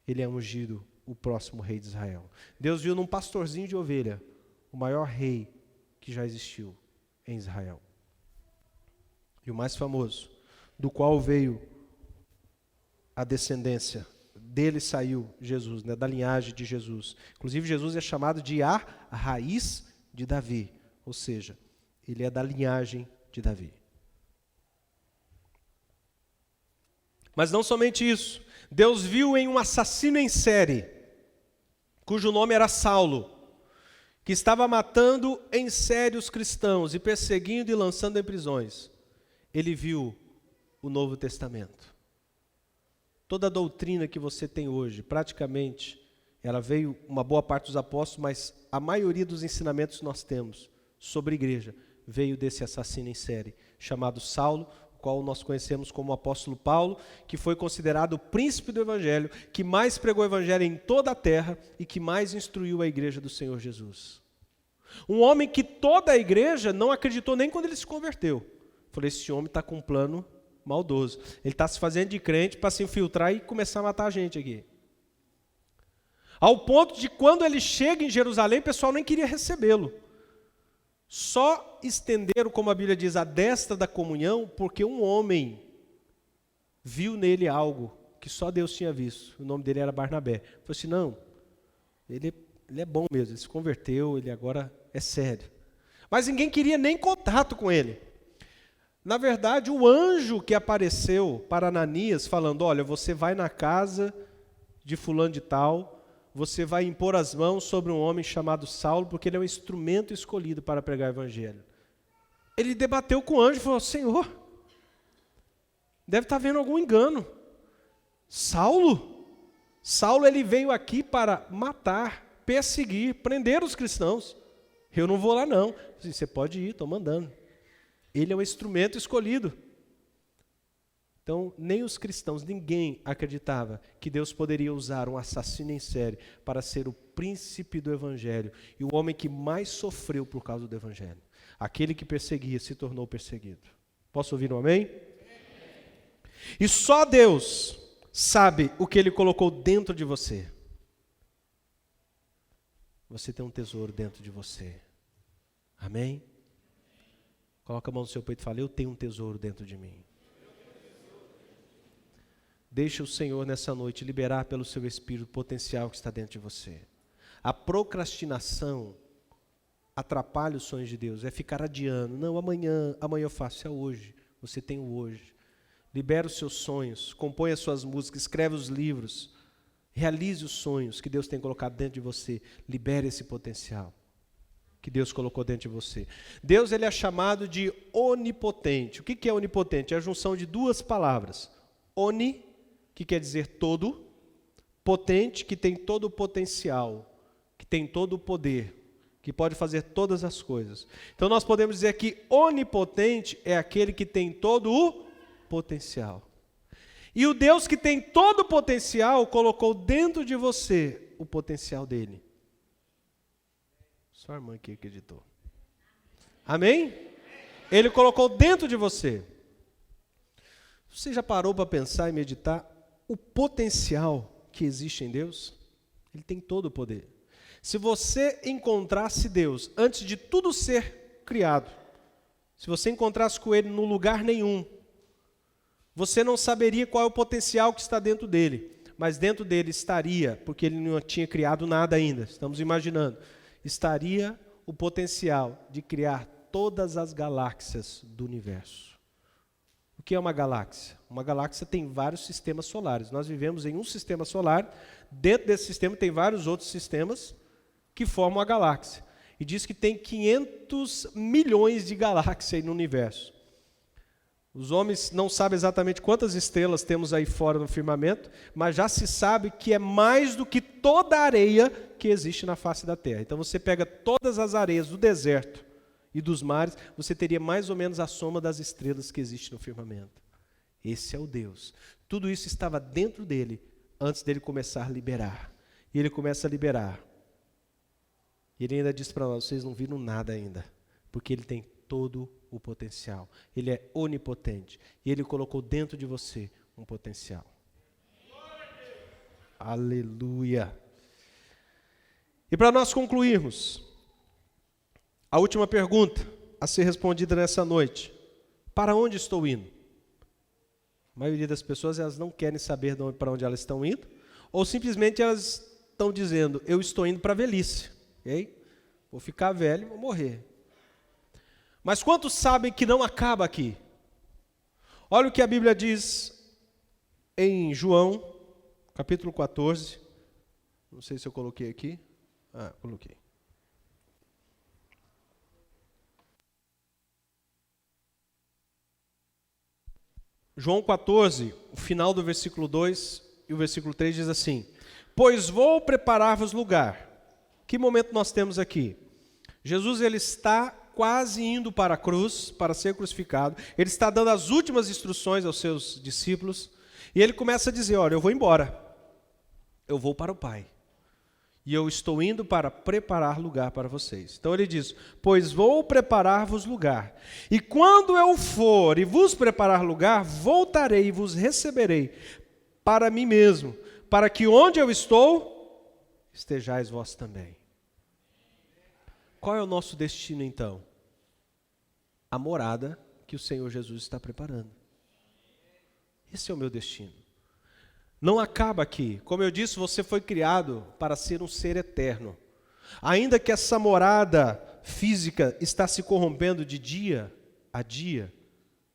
ele é ungido o próximo rei de Israel. Deus viu num pastorzinho de ovelha o maior rei que já existiu em Israel. E o mais famoso, do qual veio a descendência, dele saiu Jesus, né, da linhagem de Jesus. Inclusive Jesus é chamado de a raiz de Davi, ou seja, ele é da linhagem de Davi. Mas não somente isso, Deus viu em um assassino em série, cujo nome era Saulo, que estava matando em série os cristãos e perseguindo e lançando em prisões. Ele viu o Novo Testamento. Toda a doutrina que você tem hoje, praticamente, ela veio, uma boa parte dos apóstolos, mas a maioria dos ensinamentos que nós temos sobre a igreja veio desse assassino em série, chamado Saulo, o qual nós conhecemos como o apóstolo Paulo, que foi considerado o príncipe do evangelho, que mais pregou o evangelho em toda a terra e que mais instruiu a igreja do Senhor Jesus. Um homem que toda a igreja não acreditou nem quando ele se converteu. Falei, esse homem está com um plano maldoso. Ele está se fazendo de crente para se infiltrar e começar a matar a gente aqui. Ao ponto de quando ele chega em Jerusalém, o pessoal nem queria recebê-lo. Só estenderam, como a Bíblia diz, a destra da comunhão, porque um homem viu nele algo que só Deus tinha visto. O nome dele era Barnabé. Falou assim, não, ele é bom mesmo, ele se converteu, ele agora é sério. Mas ninguém queria nem contato com ele. Na verdade, o anjo que apareceu para Ananias, falando, olha, você vai na casa de fulano de tal, você vai impor as mãos sobre um homem chamado Saulo, porque ele é um instrumento escolhido para pregar o evangelho. Ele debateu com o anjo e falou, Senhor, deve estar havendo algum engano. Saulo, ele veio aqui para matar, perseguir, prender os cristãos. Eu não vou lá não. Você pode ir, estou mandando. Ele é um instrumento escolhido. Então, nem os cristãos, ninguém acreditava que Deus poderia usar um assassino em série para ser o príncipe do evangelho e o homem que mais sofreu por causa do evangelho. Aquele que perseguia se tornou perseguido. Posso ouvir um amém? E só Deus sabe o que Ele colocou dentro de você. Você tem um tesouro dentro de você. Amém? Coloca a mão no seu peito e fala, eu tenho um tesouro dentro de mim. Deixa o Senhor nessa noite liberar pelo seu Espírito o potencial que está dentro de você. A procrastinação atrapalha os sonhos de Deus, é ficar adiando. Não, amanhã eu faço, é hoje. Você tem o hoje. Libera os seus sonhos, compõe as suas músicas, escreve os livros. Realize os sonhos que Deus tem colocado dentro de você. Libere esse potencial que Deus colocou dentro de você. Deus, ele é chamado de onipotente. O que é onipotente? É a junção de duas palavras. Oni, que quer dizer todo. Potente, que tem todo o potencial, que tem todo o poder, que pode fazer todas as coisas. Então nós podemos dizer que onipotente é aquele que tem todo o potencial. E o Deus que tem todo o potencial colocou dentro de você o potencial dele. Só a irmã aqui que acreditou. Amém? Ele colocou dentro de você. Você já parou para pensar e meditar o potencial que existe em Deus? Ele tem todo o poder. Se você encontrasse Deus antes de tudo ser criado, se você encontrasse com Ele no lugar nenhum, você não saberia qual é o potencial que está dentro dele, mas dentro dele estaria, porque ele não tinha criado nada ainda, estamos imaginando, estaria o potencial de criar todas as galáxias do universo. O que é uma galáxia? Uma galáxia tem vários sistemas solares. Nós vivemos em um sistema solar, dentro desse sistema tem vários outros sistemas que formam a galáxia. E diz que tem 500 milhões de galáxias aí no universo. Os homens não sabem exatamente quantas estrelas temos aí fora no firmamento, mas já se sabe que é mais do que toda a areia que existe na face da Terra. Então você pega todas as areias do deserto e dos mares, você teria mais ou menos a soma das estrelas que existe no firmamento. Esse é o Deus. Tudo isso estava dentro dele, antes dele começar a liberar. E ele começa a liberar. E ele ainda diz para nós, vocês não viram nada ainda, porque ele tem todo o potencial. Ele é onipotente. E ele colocou dentro de você um potencial. Aleluia. E para nós concluirmos, a última pergunta a ser respondida nessa noite. Para onde estou indo? A maioria das pessoas, elas não querem saber para onde elas estão indo, ou simplesmente elas estão dizendo, eu estou indo para a velhice. Okay? Vou ficar velho, vou morrer. Mas quantos sabem que não acaba aqui? Olha o que a Bíblia diz em João, capítulo 14. Não sei se eu coloquei aqui. Coloquei. João 14, o final do versículo 2 e o versículo 3 diz assim: pois vou preparar-vos lugar. Que momento nós temos aqui? Jesus, ele está quase indo para a cruz, para ser crucificado. Ele está dando as últimas instruções aos seus discípulos. E ele começa a dizer, olha, eu vou embora. Eu vou para o Pai. E eu estou indo para preparar lugar para vocês. Então ele diz, pois vou preparar-vos lugar. E quando eu for e vos preparar lugar, voltarei e vos receberei para mim mesmo, para que onde eu estou, estejais vós também. Qual é o nosso destino então? A morada que o Senhor Jesus está preparando. Esse é o meu destino. Não acaba aqui. Como eu disse, você foi criado para ser um ser eterno. Ainda que essa morada física está se corrompendo de dia a dia,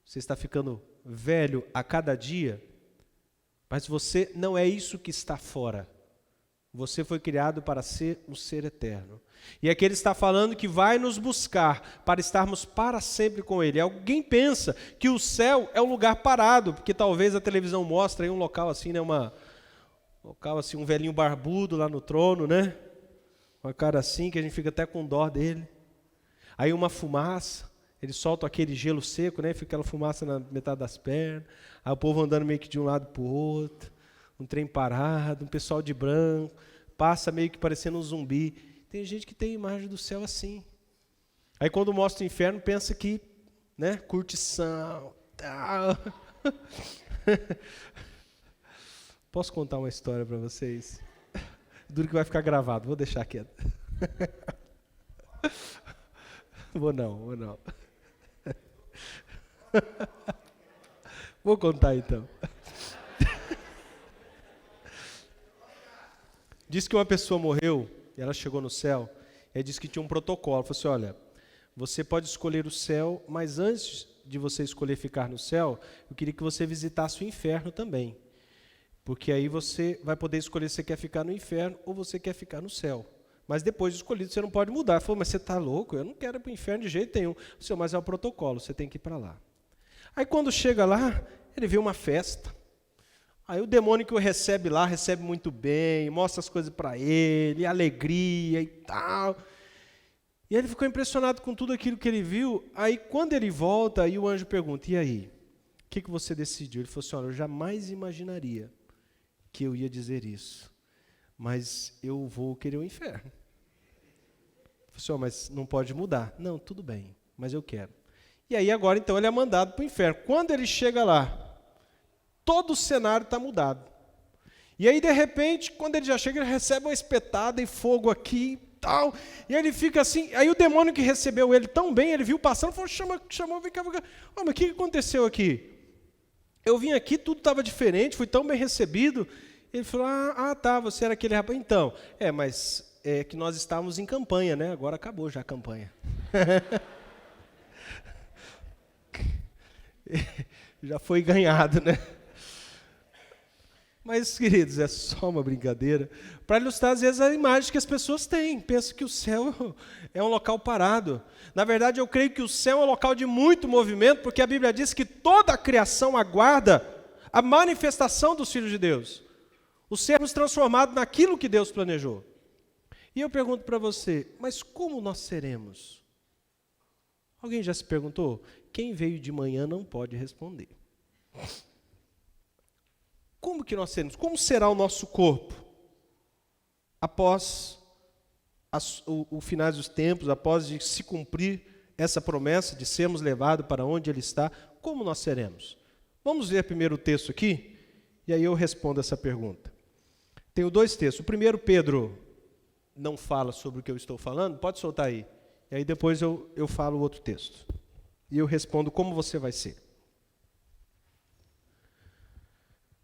você está ficando velho a cada dia, mas você não é isso que está fora. Você foi criado para ser um ser eterno. E aqui ele está falando que vai nos buscar para estarmos para sempre com ele. Alguém pensa que o céu é um lugar parado, porque talvez a televisão mostre aí um local assim, né, um velhinho barbudo lá no trono, né? Uma cara assim que a gente fica até com dó dele. Aí uma fumaça, ele solta aquele gelo seco, né? Fica aquela fumaça na metade das pernas. Aí o povo andando meio que de um lado para o outro. Um trem parado, um pessoal de branco, passa meio que parecendo um zumbi. Tem gente que tem imagem do céu assim. Aí quando mostra o inferno, pensa que, né, curtição, tal. Posso contar uma história para vocês? Duro que vai ficar gravado, vou deixar quieto. Vou não. Vou contar então. Diz que uma pessoa morreu, e ela chegou no céu, e disse que tinha um protocolo. Falou assim, olha, você pode escolher o céu, mas antes de você escolher ficar no céu, eu queria que você visitasse o inferno também. Porque aí você vai poder escolher se você quer ficar no inferno ou você quer ficar no céu. Mas depois de escolhido, você não pode mudar. Ele falou, mas você está louco? Eu não quero ir para o inferno de jeito nenhum. Senhor, mas é o protocolo, você tem que ir para lá. Aí quando chega lá, ele vê uma festa. Aí o demônio que o recebe lá, recebe muito bem, mostra as coisas para ele, alegria e tal. E ele ficou impressionado com tudo aquilo que ele viu. Aí quando ele volta, aí o anjo pergunta, e aí? O que você decidiu? Ele falou assim, olha, eu jamais imaginaria que eu ia dizer isso, mas eu vou querer o inferno. Eu falei assim, mas não pode mudar. Não, tudo bem, mas eu quero. E aí agora então ele é mandado para o inferno. Quando ele chega lá, todo o cenário está mudado. E aí de repente, quando ele já chega, ele recebe uma espetada e fogo aqui e tal. E ele fica assim, aí o demônio que recebeu ele tão bem, ele viu passando, falou, chamou, vem cá. Oh, mas o que aconteceu aqui? Eu vim aqui, tudo estava diferente, fui tão bem recebido. Ele falou, tá, você era aquele rapaz. Então, mas é que nós estávamos em campanha, né? Agora acabou já a campanha. Já foi ganhado, né? Mas, queridos, é só uma brincadeira. Para ilustrar, às vezes, a imagem que as pessoas têm. Pensam que o céu é um local parado. Na verdade, eu creio que o céu é um local de muito movimento, porque a Bíblia diz que toda a criação aguarda a manifestação dos filhos de Deus. Os sermos transformados naquilo que Deus planejou. E eu pergunto para você, mas como nós seremos? Alguém já se perguntou? Quem veio de manhã não pode responder. Como que nós seremos? Como será o nosso corpo? Após o final dos tempos, após de se cumprir essa promessa de sermos levados para onde Ele está, como nós seremos? Vamos ver primeiro o texto aqui, e aí eu respondo essa pergunta. Tenho dois textos. O primeiro, Pedro não fala sobre o que eu estou falando, pode soltar aí. E aí depois eu falo o outro texto. E eu respondo como você vai ser.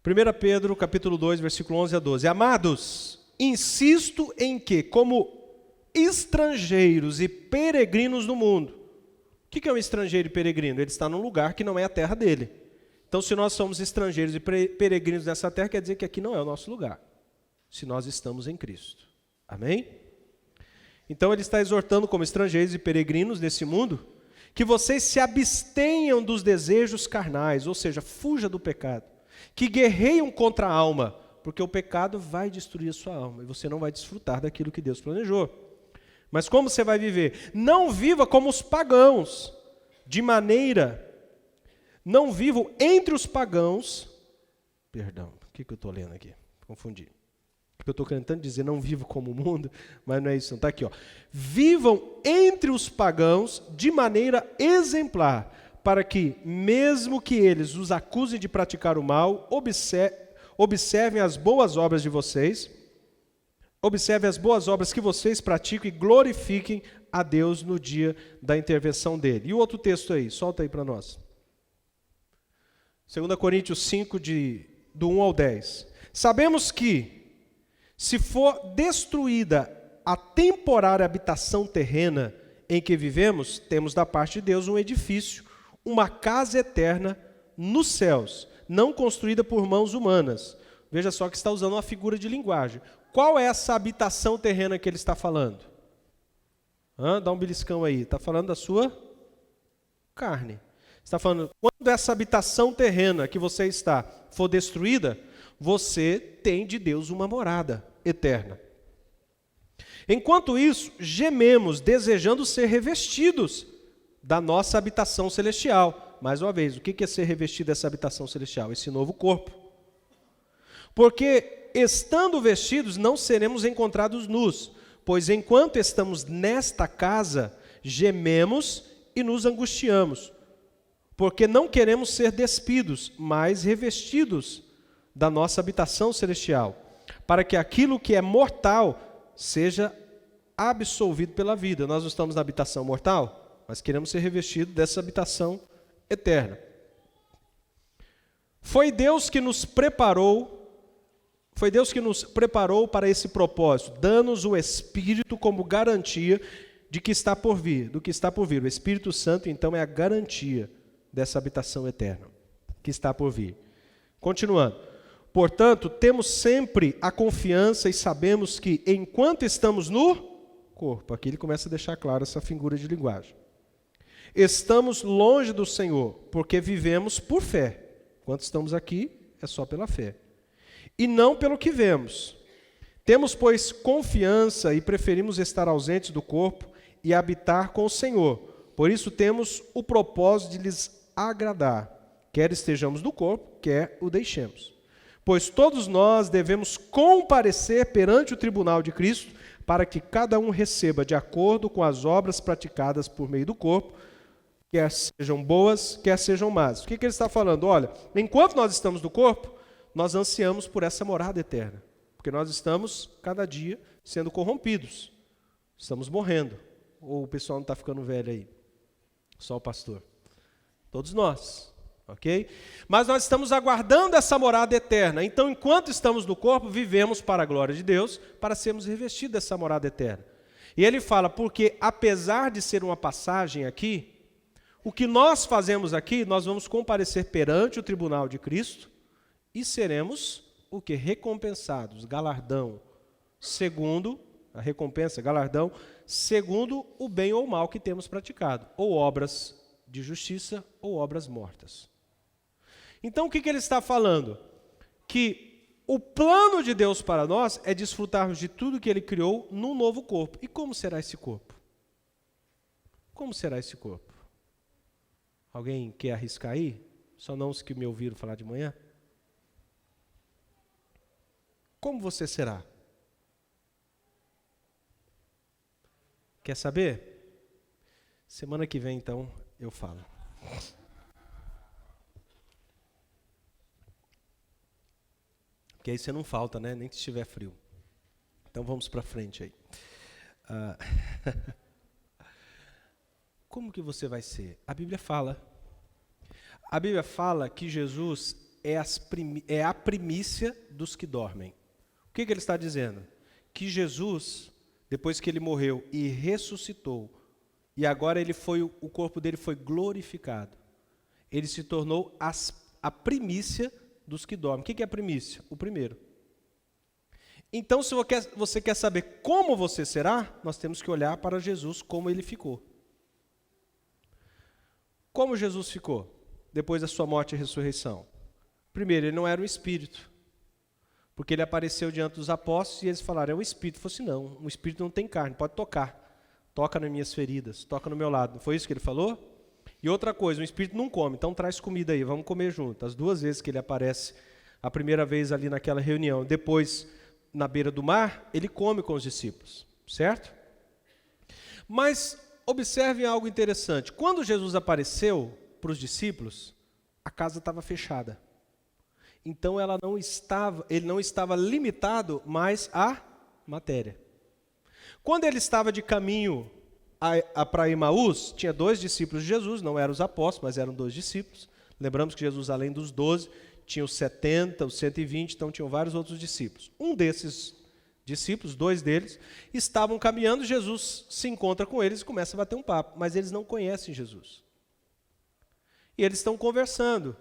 1 Pedro, capítulo 2, versículo 11 a 12. Amados, insisto em que, como estrangeiros e peregrinos no mundo. O que é um estrangeiro e peregrino? Ele está num lugar que não é a terra dele. Então, se nós somos estrangeiros e peregrinos nessa terra, quer dizer que aqui não é o nosso lugar. Se nós estamos em Cristo. Amém? Então, ele está exortando como estrangeiros e peregrinos nesse mundo, que vocês se abstenham dos desejos carnais, ou seja, fuja do pecado, que guerreiam contra a alma, porque o pecado vai destruir a sua alma, e você não vai desfrutar daquilo que Deus planejou. Mas como você vai viver? Não viva como os pagãos, não vivam entre os pagãos, perdão, o que eu estou lendo aqui? Confundi. Eu estou tentando dizer, não vivo como o mundo, mas não é isso, não. Está aqui, ó. Vivam entre os pagãos de maneira exemplar, para que, mesmo que eles os acusem de praticar o mal, observem as boas obras de vocês, observem as boas obras que vocês praticam e glorifiquem a Deus no dia da intervenção dele. E o outro texto aí, solta aí para nós. 2 Coríntios 5, do 1 ao 10. Sabemos que, se for destruída a temporária habitação terrena em que vivemos, temos da parte de Deus um edifício, uma casa eterna nos céus, não construída por mãos humanas. Veja só que está usando uma figura de linguagem. Qual é essa habitação terrena que ele está falando? Dá um beliscão aí. Está falando da sua carne. Está falando, quando essa habitação terrena que você está for destruída, você tem de Deus uma morada eterna. Enquanto isso, gememos, desejando ser revestidos da nossa habitação celestial. Mais uma vez, o que é ser revestido dessa habitação celestial? Esse novo corpo. Porque, estando vestidos, não seremos encontrados nus, pois enquanto estamos nesta casa, gememos e nos angustiamos, porque não queremos ser despidos, mas revestidos da nossa habitação celestial, para que aquilo que é mortal seja absolvido pela vida. Nós não estamos na habitação mortal, mas queremos ser revestidos dessa habitação eterna. Foi Deus que nos preparou, Foi Deus que nos preparou para esse propósito, dando-nos o Espírito como garantia de que está por vir, do que está por vir. O Espírito Santo, então, é a garantia dessa habitação eterna que está por vir. Continuando. Portanto, temos sempre a confiança e sabemos que, enquanto estamos no corpo, aqui ele começa a deixar claro essa figura de linguagem, estamos longe do Senhor, porque vivemos por fé. Enquanto estamos aqui, é só pela fé. E não pelo que vemos. Temos, pois, confiança e preferimos estar ausentes do corpo e habitar com o Senhor. Por isso temos o propósito de lhes agradar, quer estejamos no corpo, quer o deixemos. Pois todos nós devemos comparecer perante o tribunal de Cristo, para que cada um receba de acordo com as obras praticadas por meio do corpo, quer sejam boas, quer sejam más. O que ele está falando? Olha, enquanto nós estamos no corpo, nós ansiamos por essa morada eterna, porque nós estamos, cada dia, sendo corrompidos, estamos morrendo. Ou o pessoal não está ficando velho aí? Só o pastor. Todos nós, ok? Mas nós estamos aguardando essa morada eterna. Então, enquanto estamos no corpo, vivemos para a glória de Deus, para sermos revestidos dessa morada eterna. E ele fala, porque apesar de ser uma passagem aqui, o que nós fazemos aqui, nós vamos comparecer perante o tribunal de Cristo e seremos o que? Recompensados, galardão, segundo a recompensa, galardão, segundo o bem ou mal que temos praticado, ou obras de justiça ou obras mortas. Então o que ele está falando? Que o plano de Deus para nós é desfrutarmos de tudo que Ele criou num novo corpo. E como será esse corpo? Como será esse corpo? Alguém quer arriscar aí? Só não os que me ouviram falar de manhã? Como você será? Quer saber? Semana que vem, então, eu falo. Porque aí você não falta, né? Nem que estiver frio. Então vamos para frente aí. Como que você vai ser? A Bíblia fala. A Bíblia fala que Jesus é a primícia dos que dormem. O que ele está dizendo? Que Jesus, depois que ele morreu e ressuscitou, e agora o corpo dele foi glorificado, ele se tornou a primícia dos que dormem. O que é a primícia? O primeiro. Então, se você quer saber como você será, nós temos que olhar para Jesus como ele ficou. Como Jesus ficou depois da sua morte e ressurreição? Primeiro, ele não era um espírito, porque ele apareceu diante dos apóstolos e eles falaram, é um espírito. Ele falou assim, não, um espírito não tem carne, pode tocar. Toca nas minhas feridas, toca no meu lado. Não foi isso que ele falou? E outra coisa, um espírito não come, então traz comida aí, vamos comer junto. As duas vezes que ele aparece, a primeira vez ali naquela reunião, depois na beira do mar, ele come com os discípulos, certo? Mas observem algo interessante. Quando Jesus apareceu para os discípulos, a casa estava fechada. Então ele não estava limitado mais à matéria. Quando ele estava de caminho para Emaús, tinha 2 discípulos de Jesus, não eram os apóstolos, mas eram 2 discípulos. Lembramos que Jesus, além dos 12, tinha os 70, os 120, então tinham vários outros discípulos. Um desses discípulos, 2 deles, estavam caminhando, Jesus se encontra com eles e começa a bater um papo, mas eles não conhecem Jesus. E eles estão conversando.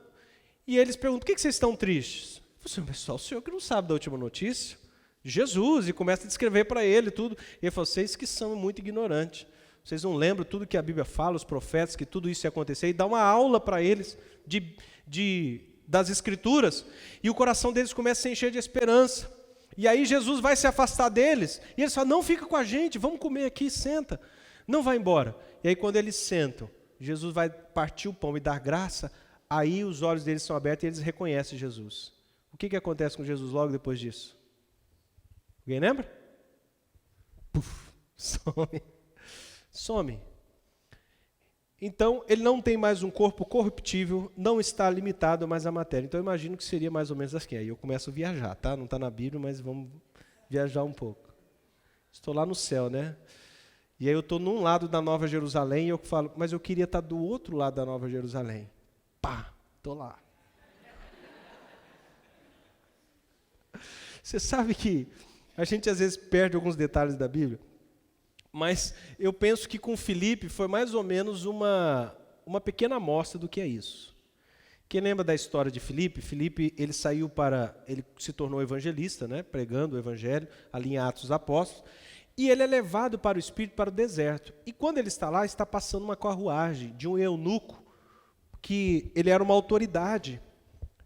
E eles perguntam, por que vocês estão tristes? Eu falei, pessoal, o senhor que não sabe da última notícia? Jesus, e começa a descrever para ele tudo. E ele falou, vocês que são muito ignorantes. Vocês não lembram tudo que a Bíblia fala, os profetas, que tudo isso ia acontecer, e dá uma aula para eles das Escrituras, e o coração deles começa a se encher de esperança. E aí Jesus vai se afastar deles, e eles falam, não, fica com a gente, vamos comer aqui, senta. Não vai embora. E aí quando eles sentam, Jesus vai partir o pão e dar graça, aí os olhos deles são abertos e eles reconhecem Jesus. O que acontece com Jesus logo depois disso? Alguém lembra? Puf, some. Então, ele não tem mais um corpo corruptível, não está limitado mais à matéria. Então, eu imagino que seria mais ou menos assim. Aí eu começo a viajar, tá? Não está na Bíblia, mas vamos viajar um pouco. Estou lá no céu, né? E aí eu estou num lado da Nova Jerusalém e eu falo, mas eu queria estar do outro lado da Nova Jerusalém. Pá, estou lá. Você sabe que a gente às vezes perde alguns detalhes da Bíblia, mas eu penso que com Filipe foi mais ou menos uma pequena amostra do que é isso. Quem lembra da história de Filipe? Filipe, ele se tornou evangelista, né, pregando o evangelho, ali em Atos dos Apóstolos, e ele é levado para o Espírito, para o deserto. E quando ele está lá, está passando uma carruagem de um eunuco, que ele era uma autoridade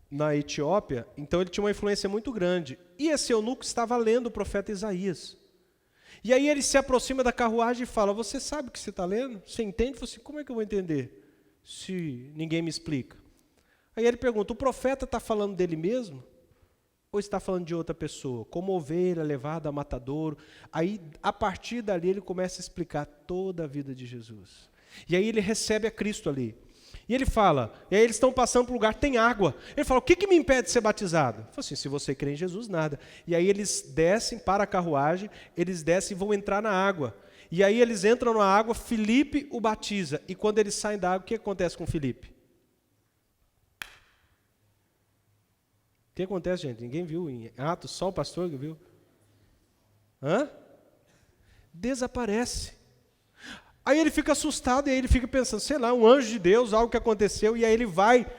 na Etiópia, então ele tinha uma influência muito grande. E esse eunuco estava lendo o profeta Isaías. E aí ele se aproxima da carruagem e fala, você sabe o que você está lendo? Você entende? Eu falo assim, como é que eu vou entender se ninguém me explica? Aí ele pergunta, o profeta está falando dele mesmo? Ou está falando de outra pessoa? Como ovelha levada a matadouro. Aí, a partir dali, ele começa a explicar toda a vida de Jesus. E aí ele recebe a Cristo ali. E ele fala, e aí eles estão passando por um lugar, tem água. Ele fala, o que me impede de ser batizado? Ele fala assim, se você crê em Jesus, nada. E aí eles descem para a carruagem, eles descem e vão entrar na água. E aí eles entram na água, Filipe o batiza. E quando eles saem da água, o que acontece com Filipe? O que acontece, gente? Ninguém viu em Atos, só o pastor que viu. Desaparece. Aí ele fica assustado e aí ele fica pensando, sei lá, um anjo de Deus, algo que aconteceu, e aí ele vai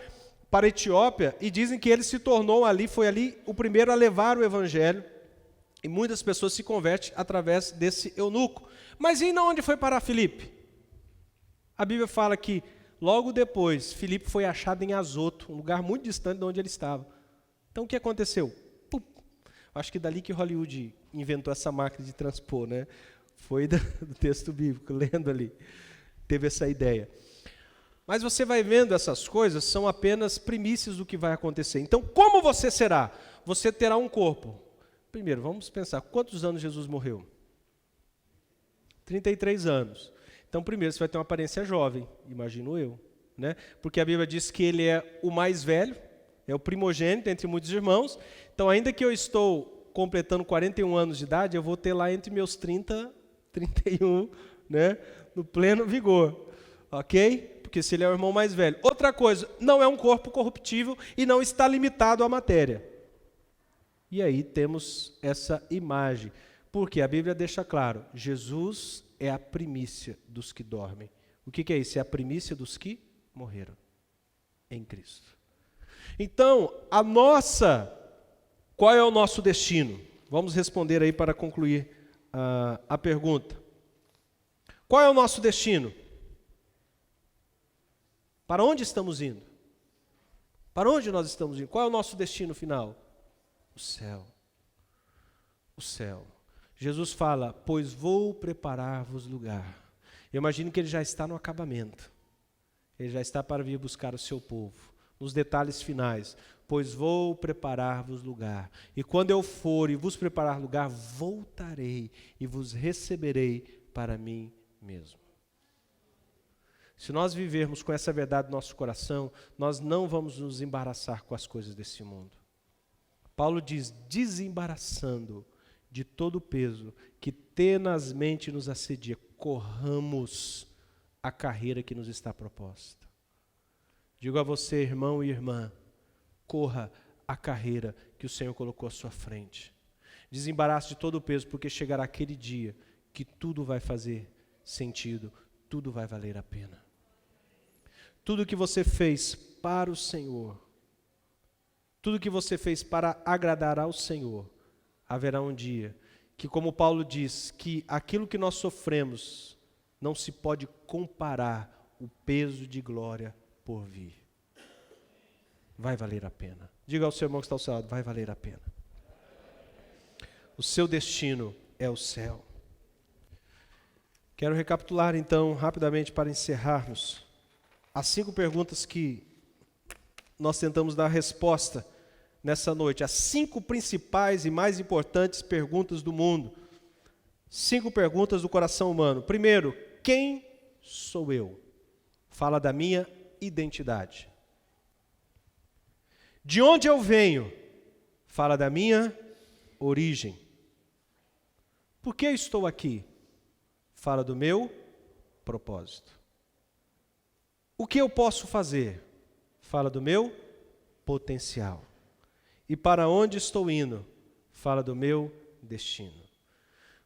para a Etiópia e dizem que ele se tornou ali, foi ali o primeiro a levar o evangelho, e muitas pessoas se convertem através desse eunuco. Mas e onde foi parar Filipe? A Bíblia fala que logo depois, Filipe foi achado em Azoto, um lugar muito distante de onde ele estava. Então o que aconteceu? Acho que dali que Hollywood inventou essa máquina de transpor, né? Foi do texto bíblico, lendo ali, teve essa ideia. Mas você vai vendo essas coisas, são apenas primícias do que vai acontecer. Então, como você será? Você terá um corpo. Primeiro, vamos pensar, quantos anos Jesus morreu? 33 anos. Então, primeiro, você vai ter uma aparência jovem, imagino eu, né? Porque a Bíblia diz que ele é o mais velho, é o primogênito entre muitos irmãos. Então, ainda que eu estou completando 41 anos de idade, eu vou ter lá entre meus 30 31, né, no pleno vigor, ok? Porque se ele é o irmão mais velho. Outra coisa, não é um corpo corruptível e não está limitado à matéria. E aí temos essa imagem, porque a Bíblia deixa claro, Jesus é a primícia dos que dormem. O que é isso? É a primícia dos que morreram em Cristo. Então, qual é o nosso destino? Vamos responder aí para concluir a pergunta. Qual é o nosso destino? Para onde estamos indo? Para onde nós estamos indo? Qual é o nosso destino final? O céu. O céu. Jesus fala, pois vou preparar-vos lugar. Eu imagino que ele já está no acabamento. Ele já está para vir buscar o seu povo. Nos detalhes finais, pois vou preparar-vos lugar. E quando eu for e vos preparar lugar, voltarei e vos receberei para mim mesmo. Se nós vivermos com essa verdade no nosso coração, nós não vamos nos embaraçar com as coisas desse mundo. Paulo diz, desembaraçando de todo o peso que tenazmente nos assedia, corramos a carreira que nos está proposta. Digo a você, irmão e irmã, corra a carreira que o Senhor colocou à sua frente. Desembarace de todo o peso, porque chegará aquele dia que tudo vai fazer sentido, tudo vai valer a pena. Tudo que você fez para o Senhor, tudo que você fez para agradar ao Senhor, haverá um dia que, como Paulo diz, que aquilo que nós sofremos não se pode comparar o peso de glória por vir. Vai valer a pena. Diga ao seu irmão que está ao seu lado, vai valer a pena. O seu destino é o céu. Quero recapitular então, rapidamente, para encerrarmos, as 5 perguntas que nós tentamos dar resposta nessa noite. As 5 principais e mais importantes perguntas do mundo. 5 perguntas do coração humano. Primeiro, quem sou eu? Fala da minha identidade. De onde eu venho? Fala da minha origem. Por que estou aqui? Fala do meu propósito. O que eu posso fazer? Fala do meu potencial. E para onde estou indo? fala do meu destino.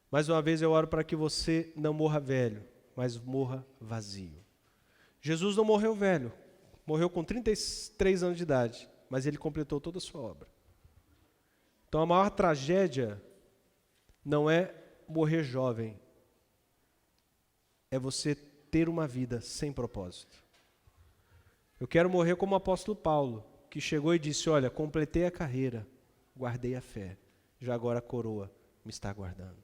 Mais uma vez eu oro para que você não morra velho, mas morra vazio. Jesus não morreu velho, morreu com 33 anos de idade, mas ele completou toda a sua obra. Então a maior tragédia não é morrer jovem, é você ter uma vida sem propósito. Eu quero morrer como o apóstolo Paulo, que chegou e disse, olha, completei a carreira, guardei a fé, já agora a coroa me está aguardando.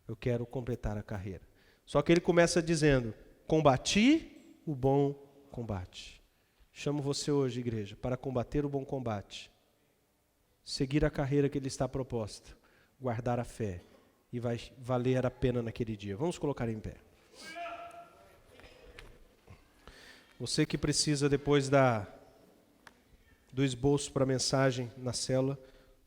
Eu quero completar a carreira. Só que ele começa dizendo, combati o bom combate. Chamo você hoje, igreja, para combater o bom combate, seguir a carreira que lhe está proposta, guardar a fé, e vai valer a pena naquele dia. Vamos colocar em pé. Você que precisa depois do esboço para a mensagem na célula,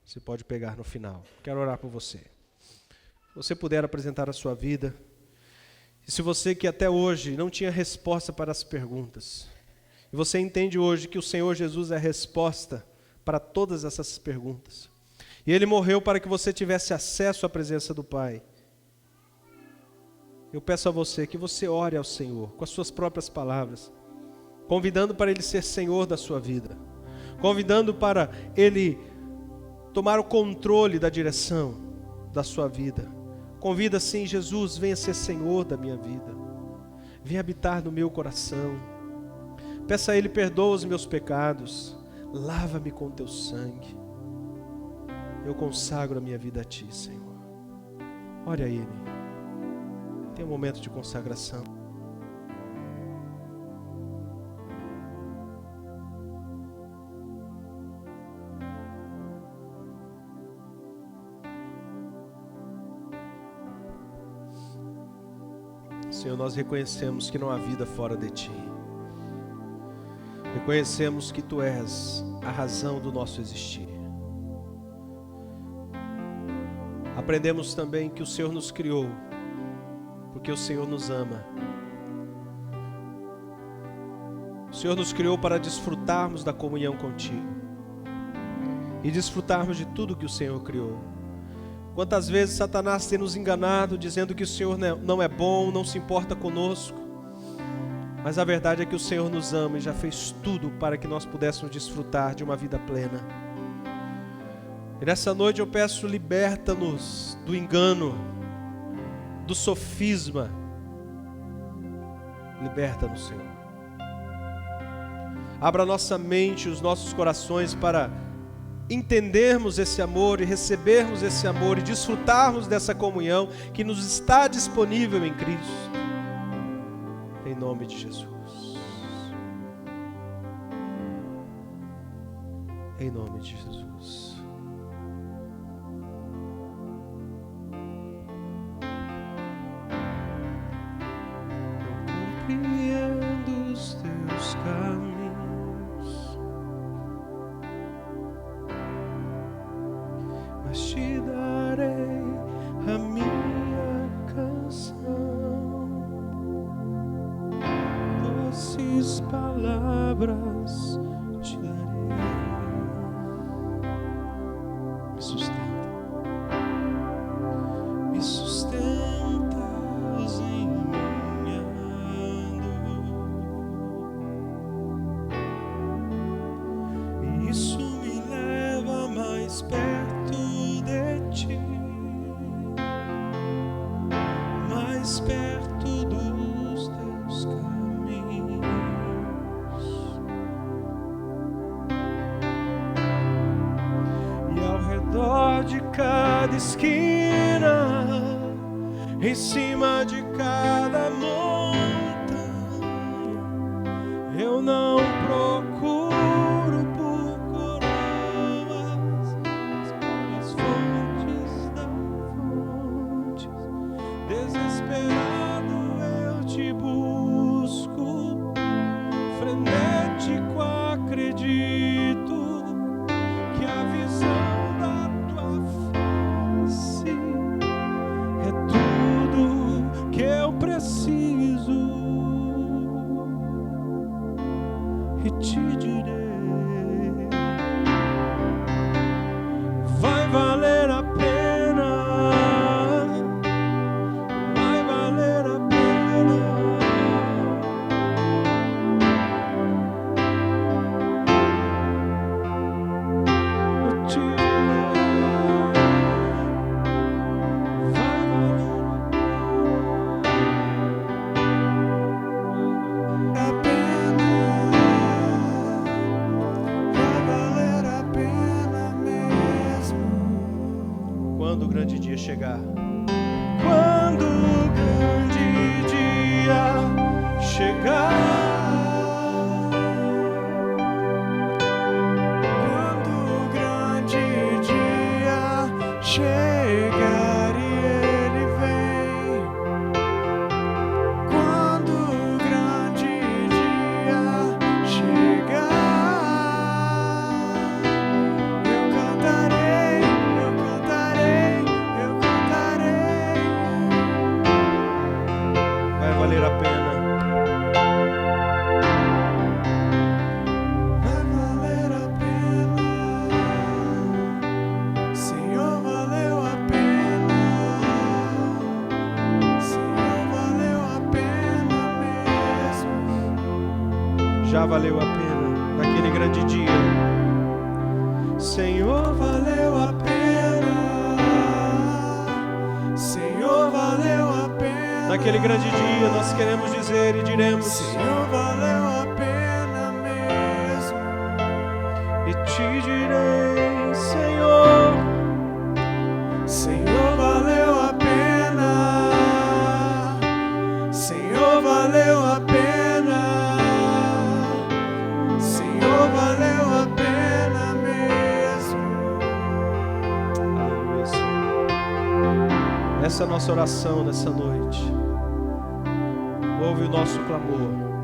você pode pegar no final. Quero orar por você. Se você puder apresentar a sua vida, e se você que até hoje não tinha resposta para as perguntas, e você entende hoje que o Senhor Jesus é a resposta para todas essas perguntas, e Ele morreu para que você tivesse acesso à presença do Pai, eu peço a você que você ore ao Senhor com as suas próprias palavras, convidando para Ele ser Senhor da sua vida, convidando para Ele tomar o controle da direção da sua vida. Convida sim, Jesus, venha ser Senhor da minha vida, venha habitar no meu coração. Peça a Ele, perdoa os meus pecados, lava-me com teu sangue. Eu consagro a minha vida a Ti, Senhor. Ore a Ele. Tem um momento de consagração. Senhor, nós reconhecemos que não há vida fora de Ti. Reconhecemos que Tu és a razão do nosso existir. Aprendemos também que o Senhor nos criou, porque o Senhor nos ama. O Senhor nos criou para desfrutarmos da comunhão contigo e desfrutarmos de tudo que o Senhor criou. Quantas vezes Satanás tem nos enganado, dizendo que o Senhor não é bom, não se importa conosco. Mas a verdade é que o Senhor nos ama e já fez tudo para que nós pudéssemos desfrutar de uma vida plena. E nessa noite eu peço, liberta-nos do engano, do sofisma. Liberta-nos, Senhor. Abra nossa mente, os nossos corações para entendermos esse amor e recebermos esse amor e desfrutarmos dessa comunhão que nos está disponível em Cristo. Em nome de Jesus. Em nome de Jesus. Eu compreendo os teus caminhos. Te darei a minha canção, doces palavras te darei. Me sustenta, me sustentas em minha dor, e isso me leva mais perto de Ti, mais perto dos teus caminhos. E ao redor de cada esquina, em cima de cada montanha, eu não procuro por coroas, as fontes da fonte. Desesperado eu te busco, frenético acredito que a visão da tua face é tudo que eu preciso, e te direi, vai valer a pena. já valeu a pena naquele grande dia. Senhor, valeu a pena. Senhor, valeu a pena. Naquele grande dia nós queremos dizer e diremos: Senhor, valeu a pena mesmo. E te direi, Senhor, Senhor, valeu a pena. Senhor, valeu a pena. Senhor, valeu a pena mesmo. Aleluia, Senhor. Essa é a nossa oração nessa noite. Ouve o nosso clamor.